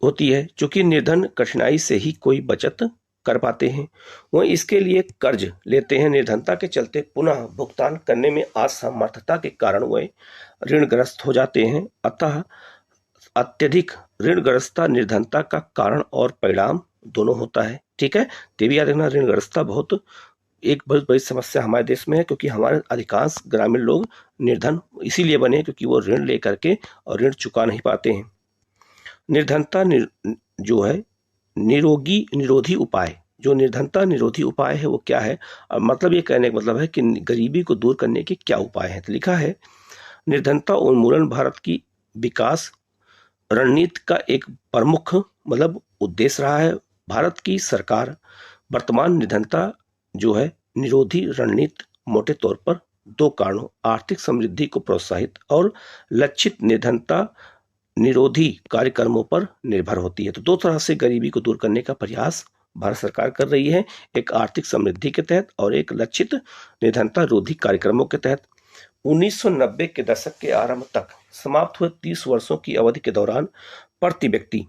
होती है। चूंकि निर्धन कठिनाई से ही कोई बचत कर पाते हैं, वह इसके लिए कर्ज लेते हैं। निर्धनता के चलते पुनः भुगतान करने में असमर्थता के कारण वे ऋणग्रस्त हो जाते हैं। अतः अत्यधिक ऋणग्रस्तता निर्धनता का कारण और परिणाम दोनों होता है। ठीक है, तो भी याद रखना, ऋणग्रस्तता एक बहुत बड़ी समस्या हमारे देश में है, क्योंकि हमारे अधिकांश ग्रामीण लोग निर्धन इसीलिए बने क्योंकि वो ऋण लेकर के और ऋण चुका नहीं पाते हैं। निर्धनता जो है निरोधी उपाय, जो निर्धनता निरोधी उपाय है वो क्या है? मतलब ये कहने का मतलब है कि गरीबी को दूर करने के क्या उपाय हैं। तो लिखा है, निर्धनता उन्मूलन भारत की विकास रणनीति का एक प्रमुख उद्देश्य रहा है। भारत की सरकार वर्तमान निर्धनता जो है निरोधी रणनीति मोटे तौर पर दो कारणों, आर्थिक समृद्धि को प्रोत्साहित और लक्षित निर्धनता निरोधी कार्यक्रमों पर निर्भर होती है। तो दो तरह से गरीबी को दूर करने का प्रयास भारत सरकार कर रही है, एक आर्थिक समृद्धि के तहत और एक लक्षित निर्धनता रोधी कार्यक्रमों के तहत। 1990 के दशक के आरंभ तक समाप्त हुए 30 वर्षों की अवधि के दौरान प्रति व्यक्ति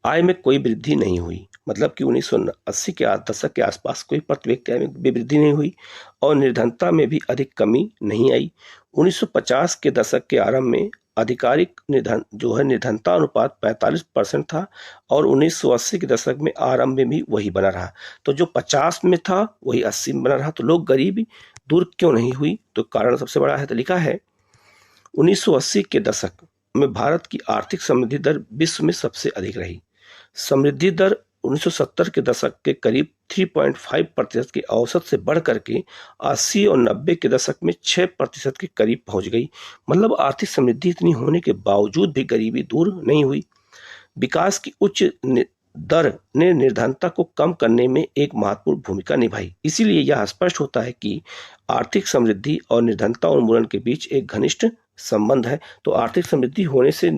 आय में कोई वृद्धि नहीं हुई। मतलब कि 1980 के दशक के आसपास कोई प्रति व्यक्ति आय में वृद्धि नहीं हुई और निर्धनता में भी अधिक कमी नहीं आई। 1950 के दशक के आरंभ में आधिकारिक निर्धनता अनुपात 45% था और 1980 के दशक में आरंभ में भी वही बना रहा। तो जो 50 में था वही 80 में बना रहा। तो लोग गरीबी दूर क्यों नहीं हुई? तो कारण सबसे बड़ा है। तो लिखा है, 1980 के दशक में भारत की आर्थिक समृद्धि दर विश्व में सबसे अधिक रही। समृद्धि दर 1970 के दशक के करीब 3.5% की औसत से बढ़ करके 80 और 90 के दशक में 6% के करीब पहुंच गई। मतलब आर्थिक समृद्धि इतनी होने के बावजूद भी गरीबी दूर नहीं हुई। विकास की उच्च दर ने निर्धनता को कम करने में एक महत्वपूर्ण भूमिका निभाई। इसीलिए यह स्पष्ट होता है कि आर्थिक समृद्धि और निर्धनता उन्मूलन के बीच एक घनिष्ठ संबंध है। तो आर्थिक समृद्धि होने से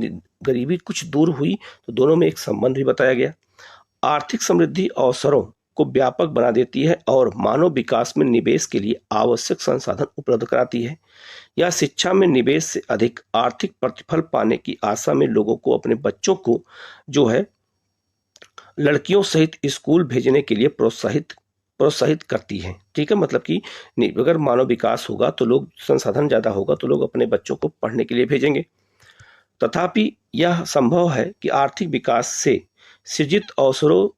गरीबी कुछ दूर हुई, तो दोनों में एक संबंध भी बताया गया। आर्थिक समृद्धि अवसरों को व्यापक बना देती है और मानव विकास में निवेश के लिए आवश्यक संसाधन उपलब्ध कराती है। यह शिक्षा में निवेश से अधिक आर्थिक प्रतिफल पाने की आशा में लोगों को अपने बच्चों को जो है लड़कियों सहित स्कूल भेजने के लिए प्रोत्साहित करती है। ठीक है, मतलब कि अगर मानव विकास होगा तो लोग, संसाधन ज्यादा होगा तो लोग अपने बच्चों को पढ़ने के लिए भेजेंगे। तथापि यह संभव है कि आर्थिक विकास से सृजित अवसरों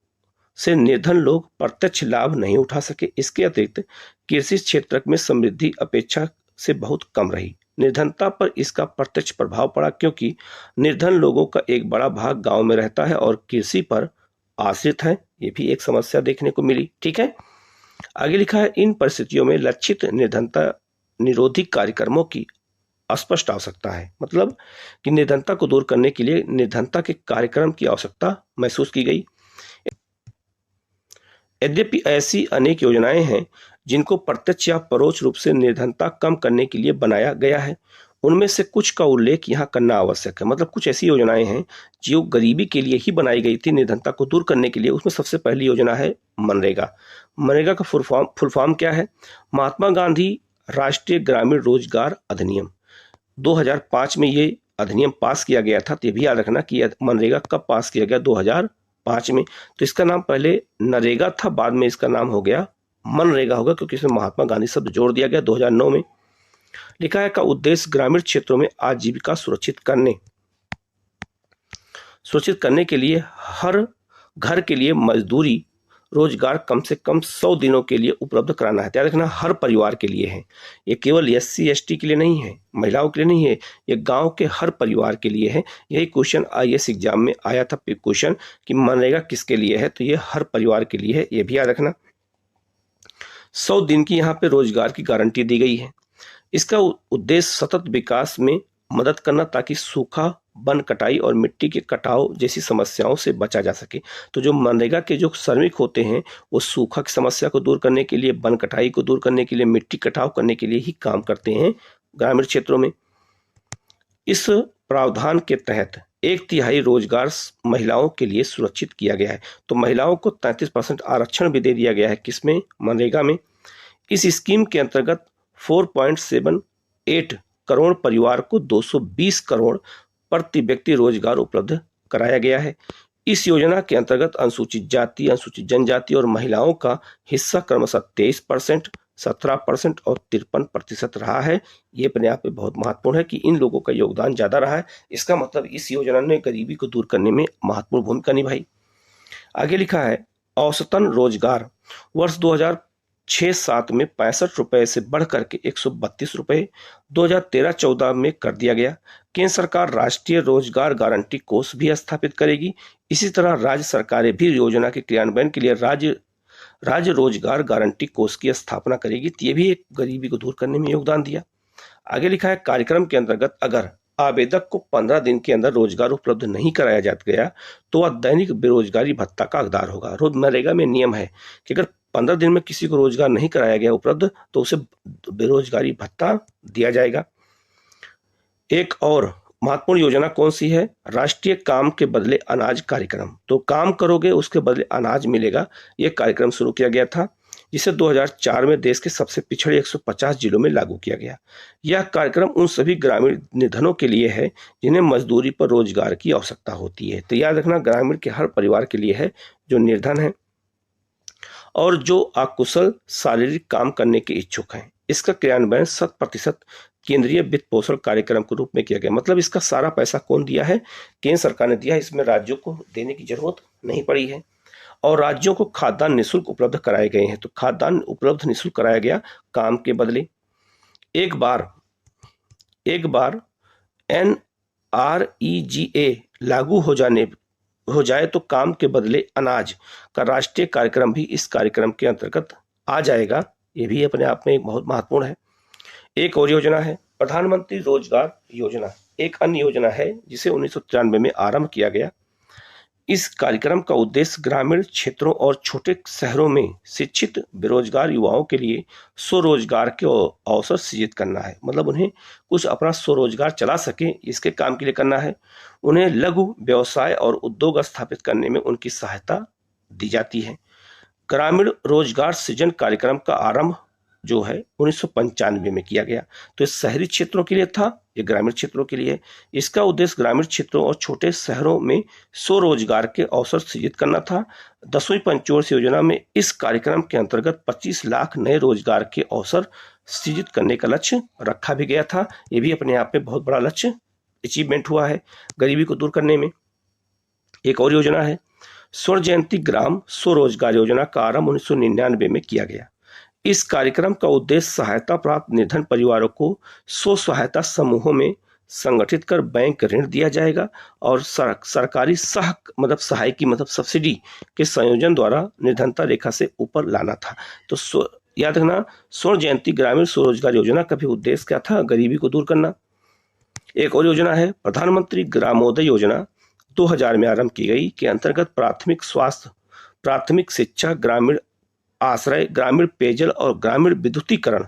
से निर्धन लोग प्रत्यक्ष लाभ नहीं उठा सके। इसके अतिरिक्त कृषि क्षेत्र में समृद्धि अपेक्षा से बहुत कम रही। निर्धनता पर इसका प्रत्यक्ष प्रभाव पड़ा क्योंकि निर्धन लोगों का एक बड़ा भाग गांव में रहता है और कृषि पर आश्रित है। ये भी एक समस्या देखने को मिली। ठीक है, आगे लिखा है, इन परिस्थितियों में लक्षित निर्धनता निरोधी कार्यक्रमों की स्पष्ट आवश्यकता है। मतलब कि निर्धनता को दूर करने के लिए निर्धनता के कार्यक्रम की आवश्यकता महसूस की गई। यद्यपि ऐसी अनेक योजनाएं हैं जिनको प्रत्यक्ष या परोक्ष रूप से निर्धनता कम करने के लिए बनाया गया है। उनमें से कुछ का उल्लेख यहाँ करना आवश्यक है। मतलब कुछ ऐसी योजनाएं हैं जो गरीबी के लिए ही बनाई गई थी, निर्धनता को दूर करने के लिए। उसमें सबसे पहली योजना है मनरेगा। मनरेगा का फुल फॉर्म क्या है? महात्मा गांधी राष्ट्रीय ग्रामीण रोजगार अधिनियम। 2005 में ये अधिनियम पास किया गया था। तो ये भी याद रखना कि मनरेगा कब पास किया गया, 2005 में। तो इसका नाम पहले नरेगा था, बाद में इसका नाम हो गया मनरेगा होगा, क्योंकि इसमें महात्मा गांधी शब्द जोड़ दिया गया 2009 में। लिखा है का उद्देश्य ग्रामीण क्षेत्रों में आजीविका सुरक्षित करने के लिए हर घर के लिए मजदूरी रोजगार कम से कम 100 दिनों के लिए उपलब्ध कराना है। याद रखना, हर परिवार के लिए है। ये केवल SC ST के लिए नहीं है, महिलाओं के लिए नहीं है, ये गांव के हर परिवार के लिए है। यही क्वेश्चन IAS एग्जाम में आया था क्वेश्चन कि मनरेगा किसके लिए है, तो ये हर परिवार के लिए है। ये भी याद रखना। 100 दिन की यहाँ पे रोजगार की गारंटी दी गई है। इसका उद्देश्य सतत विकास में मदद करना ताकि सूखा, वन कटाई और मिट्टी के कटाव जैसी समस्याओं से बचा जा सके। तो जो मनरेगा के जो श्रमिक होते हैं वो सूखा की समस्या को दूर करने के लिए, वन कटाई को दूर करने के लिए, मिट्टी कटाव करने के लिए ही काम करते हैं ग्रामीण क्षेत्रों में। इस प्रावधान के तहत 1/3 रोजगार महिलाओं के लिए सुरक्षित किया गया है। तो महिलाओं को 33% आरक्षण भी दे दिया गया है। किसमें? मनरेगा में। इस स्कीम के अंतर्गत 4.78 करोड़ परिवार को 220 करोड़ प्रति व्यक्ति रोजगार उपलब्ध कराया गया है। इस योजना के अंतर्गत अनुसूचित जाति, अनुसूचित जनजाति और महिलाओं का हिस्सा क्रमशः 23%, 17% और 53% रहा है। ये अपने आप में बहुत महत्वपूर्ण है कि इन लोगों का योगदान ज्यादा रहा है। इसका मतलब इस योजना ने गरीबी को दूर करने में महत्वपूर्ण भूमिका निभाई। आगे लिखा है, औसतन रोजगार वर्ष 2006-07 में 65 रुपए से बढ़ करके 132 रुपए 2013-14 में कर दिया गया। केंद्र सरकार राष्ट्रीय रोजगार गारंटी कोष भी स्थापित करेगी। इसी तरह राज्य सरकारें भी योजना के क्रियान्वयन के लिए राज्य रोजगार गारंटी कोष की स्थापना करेगी। तो ये भी एक गरीबी को दूर करने में योगदान दिया। आगे लिखा है, कार्यक्रम के अंतर्गत अगर आवेदक को 15 दिन के अंदर रोजगार उपलब्ध नहीं कराया जाता गया तो वह दैनिक बेरोजगारी भत्ता का हकदार होगा। मनरेगा में नियम है कि अगर 15 दिन में किसी को रोजगार नहीं कराया गया उपलब्ध तो उसे बेरोजगारी भत्ता दिया जाएगा। एक और महत्वपूर्ण योजना कौन सी है? राष्ट्रीय काम के बदले अनाज कार्यक्रम। तो काम करोगे उसके बदले अनाज मिलेगा। यह कार्यक्रम शुरू किया गया था जिसे 2004 में देश के सबसे पिछड़े 150 जिलों में लागू किया गया। यह कार्यक्रम उन सभी ग्रामीण निर्धनों के लिए है जिन्हें मजदूरी पर रोजगार की आवश्यकता होती है। तो याद रखना, ग्रामीण के हर परिवार के लिए है जो निर्धन है और जो अकुशल शारीरिक काम करने के इच्छुक हैं। इसका क्रियान्वयन 100% केंद्रीय वित्त पोषण कार्यक्रम के रूप में किया गया। मतलब इसका सारा पैसा कौन दिया है? केंद्र सरकार ने दिया है। इसमें राज्यों को देने की जरूरत नहीं पड़ी है। और राज्यों को खाद्यान्न निःशुल्क उपलब्ध कराए गए हैं। तो खाद्यान्न उपलब्ध निःशुल्क कराया गया काम के बदले। एक बार NREGA लागू हो जाए तो काम के बदले अनाज का राष्ट्रीय कार्यक्रम भी इस कार्यक्रम के अंतर्गत आ जाएगा। ये भी अपने आप में एक बहुत महत्वपूर्ण है। एक और योजना है प्रधानमंत्री रोजगार योजना। एक अन्य योजना है जिसे 1993 में आरंभ किया गया। इस कार्यक्रम का उद्देश्य ग्रामीण क्षेत्रों और छोटे शहरों में शिक्षित बेरोजगार युवाओं के लिए स्वरोजगार के अवसर सृजित करना है। मतलब उन्हें कुछ अपना स्वरोजगार चला सके, इसके काम के लिए करना है। उन्हें लघु व्यवसाय और उद्योग स्थापित करने में उनकी सहायता दी जाती है। ग्रामीण रोजगार सृजन कार्यक्रम का आरंभ जो है 1995 में किया गया। तो ये शहरी क्षेत्रों के लिए था, ये ग्रामीण क्षेत्रों के लिए। इसका उद्देश्य ग्रामीण क्षेत्रों और छोटे शहरों में स्वरोजगार के अवसर सृजित करना था। 10वीं पंचवर्षीय योजना में इस कार्यक्रम के अंतर्गत 25 लाख नए रोजगार के अवसर सृजित करने का लक्ष्य रखा भी गया था। ये भी अपने आप में बहुत बड़ा लक्ष्य अचीवमेंट हुआ है गरीबी को दूर करने में। एक और योजना है स्वर्ण जयंती ग्राम स्वरोजगार योजना का आरंभ 1999 में किया गया। इस कार्यक्रम का उद्देश्य सहायता प्राप्त निर्धन परिवारों को स्व सहायता समूहों में संगठित कर बैंक ऋण दिया जाएगा और सरकारी सहायकी सब्सिडी के संयोजन द्वारा निर्धनता रेखा से ऊपर लाना था। तो याद रखना, स्वर्ण जयंती ग्रामीण स्वरोजगार योजना का भी उद्देश्य क्या था? गरीबी को दूर करना। एक और योजना है प्रधानमंत्री ग्रामोदय योजना 2000 में आरंभ की गई, के अंतर्गत प्राथमिक स्वास्थ्य, प्राथमिक शिक्षा, ग्रामीण आश्रय, ग्रामीण पेयजल और ग्रामीण विद्युतीकरण,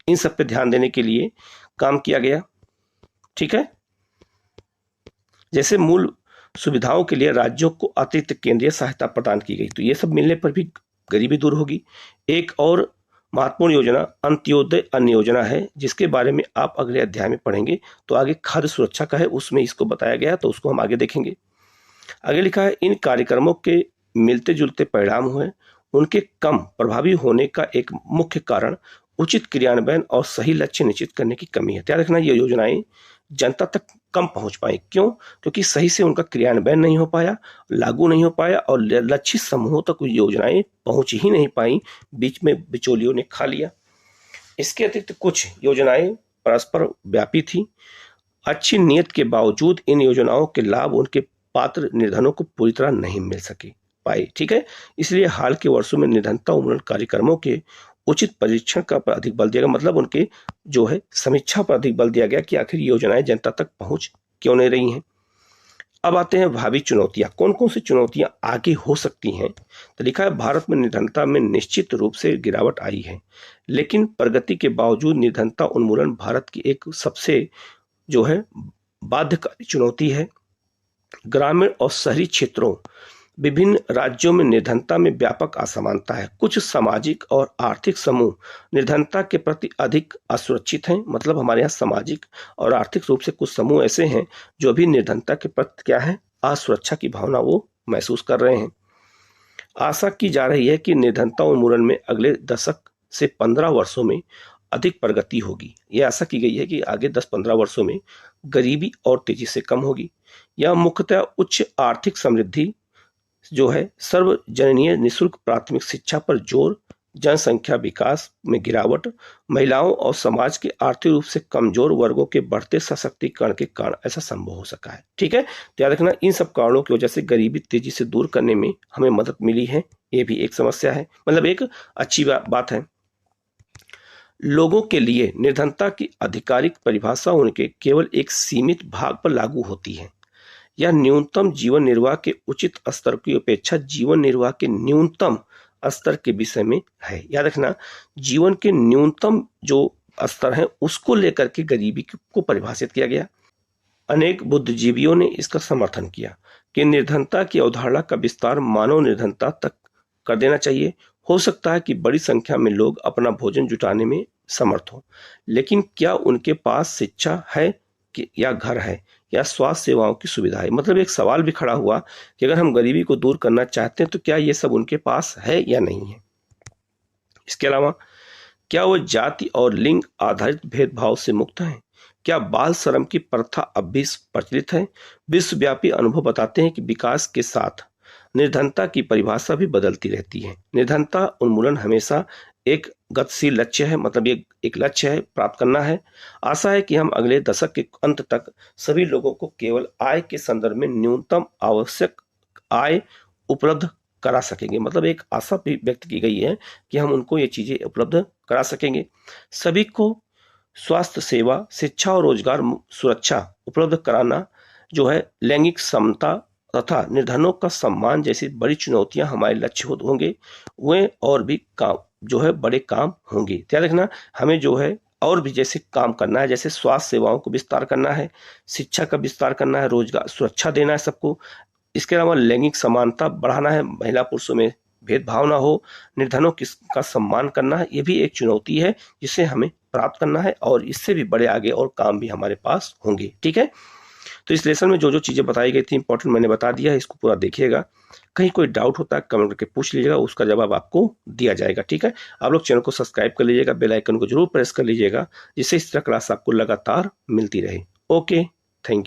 इन सब पे ध्यान देने के लिए काम किया गया। ठीक है, जैसे मूल सुविधाओं के लिए राज्यों को अतिरिक्त केंद्रीय सहायता प्रदान की गई, तो ये सब मिलने पर भी गरीबी दूर होगी। एक और महत्वपूर्ण योजना अंत्योदय अन्न योजना है, जिसके बारे में आप अगले अध्याय में पढ़ेंगे। तो आगे खाद्य सुरक्षा का है, उसमें इसको बताया गया, तो उसको हम आगे देखेंगे। आगे लिखा है इन कार्यक्रमों के मिलते जुलते परिणाम हुए। उनके कम प्रभावी होने का एक मुख्य कारण उचित क्रियान्वयन और सही लक्ष्य निश्चित करने की कमी है। ध्यान रखना, ये योजनाएं जनता तक कम पहुंच पाई। क्यों? क्योंकि सही से उनका क्रियान्वयन नहीं हो पाया, लागू नहीं हो पाया और लक्षित समूहों तक योजनाएं पहुंच ही नहीं पाई, बीच में बिचौलियों ने खा लिया। इसके अतिरिक्त कुछ योजनाएं परस्पर व्यापी थी। अच्छी नीयत के बावजूद इन योजनाओं के लाभ उनके पात्र निर्धनों को पूरी तरह नहीं मिल सके पाए। ठीक है, इसलिए हाल के वर्षों में निर्धनता उन्मूलन कार्यक्रमों के उचित परीक्षण का पर अधिक बल दिया गया, मतलब उनके जो है समीक्षा पर अधिक बल दिया गया कि आखिर योजनाएं जनता तक पहुंच क्यों नहीं रही हैं। अब आते हैं भावी चुनौतियां, कौन कौन सी चुनौतियां आगे हो सकती हैं। तो लिखा है भारत में निर्धनता में निश्चित रूप से गिरावट आई है, लेकिन प्रगति के बावजूद निर्धनता उन्मूलन भारत की एक सबसे जो है बाध्यकारी चुनौती है। ग्रामीण और शहरी क्षेत्रों विभिन्न राज्यों में निर्धनता में व्यापक असमानता है। कुछ सामाजिक और आर्थिक समूह निर्धनता के प्रति अधिक असुरक्षित हैं, मतलब हमारे यहाँ सामाजिक और आर्थिक रूप से कुछ समूह ऐसे हैं जो भी निर्धनता के प्रति क्या है, असुरक्षा की भावना वो महसूस कर रहे हैं। आशा की जा रही है कि निर्धनता उन्मूलन में अगले दशक से 15 वर्षों में अधिक प्रगति होगी। यह आशा की गई है कि आगे 10-15 वर्षों में गरीबी और तेजी से कम होगी। यह मुख्यतः उच्च आर्थिक समृद्धि जो है, सर्वजनीय निःशुल्क प्राथमिक शिक्षा पर जोर, जनसंख्या विकास में गिरावट, महिलाओं और समाज के आर्थिक रूप से कमजोर वर्गों के बढ़ते सशक्तिकरण के कारण ऐसा संभव हो सका है। ठीक है, तो याद रखना, इन सब कारणों की वजह से गरीबी तेजी से दूर करने में हमें मदद मिली है। ये भी एक समस्या है, मतलब एक अच्छी बात है। लोगों के लिए निर्धनता की आधिकारिक परिभाषा उनके केवल एक सीमित भाग पर लागू होती है। यह न्यूनतम जीवन निर्वाह के उचित स्तर की अपेक्षा जीवन निर्वाह के न्यूनतम स्तर के विषय में है। याद रखना, जीवन के न्यूनतम जो स्तर है उसको लेकर के गरीबी को परिभाषित किया गया। अनेक बुद्धिजीवियों ने इसका समर्थन किया कि निर्धनता की अवधारणा का विस्तार मानव निर्धनता तक कर देना चाहिए। हो सकता है कि बड़ी संख्या में लोग अपना भोजन जुटाने में समर्थ हो, लेकिन क्या उनके पास शिक्षा है या घर है या स्वास्थ्य सेवाओं की सुविधा है? मतलब एक सवाल भी खड़ा हुआ कि अगर हम गरीबी को दूर करना चाहते हैं तो क्या ये सब उनके पास है या नहीं है। इसके अलावा क्या वो जाति और लिंग आधारित भेदभाव से मुक्त हैं? क्या बाल श्रम की प्रथा अब भी प्रचलित है? विश्वव्यापी अनुभव बताते हैं कि विकास के साथ निर्धनता की परिभाषा भी बदलती रहती है। निर्धनता उन्मूलन हमेशा एक गतिशील लक्ष्य है, मतलब ये एक लक्ष्य है, प्राप्त करना है। आशा है कि हम अगले दशक के अंत तक सभी लोगों को केवल आय के संदर्भ में न्यूनतम आवश्यक आय उपलब्ध करा सकेंगे। मतलब एक आशा भी व्यक्त की गई है कि हम उनको ये चीजें उपलब्ध करा सकेंगे। सभी को स्वास्थ्य सेवा, शिक्षा और रोजगार सुरक्षा उपलब्ध कराना जो है, लैंगिक समता तथा निर्धनों का सम्मान जैसी बड़ी चुनौतियां हमारे लक्ष्य होंगे। वे और भी काम जो है बड़े काम होंगे। ध्यान रखना, हमें जो है और भी जैसे काम करना है, जैसे स्वास्थ्य सेवाओं को विस्तार करना है, शिक्षा का विस्तार करना है, रोजगार सुरक्षा देना है सबको। इसके अलावा लैंगिक समानता बढ़ाना है, महिला पुरुषों में भेदभाव ना हो, निर्धनों का सम्मान करना है, ये भी एक चुनौती है जिसे हमें प्राप्त करना है और इससे भी बड़े आगे और काम भी हमारे पास होंगे। ठीक है, तो इस लेसन में जो जो चीज़ें बताई गई थी इंपॉर्टेंट मैंने बता दिया है, इसको पूरा देखिएगा। कहीं कोई डाउट होता है कमेंट करके पूछ लीजिएगा, उसका जवाब आपको दिया जाएगा। ठीक है, आप लोग चैनल को सब्सक्राइब कर लीजिएगा, बेल आइकन को जरूर प्रेस कर लीजिएगा, जिससे इस तरह क्लास आपको लगातार मिलती रहे। Okay, thank you.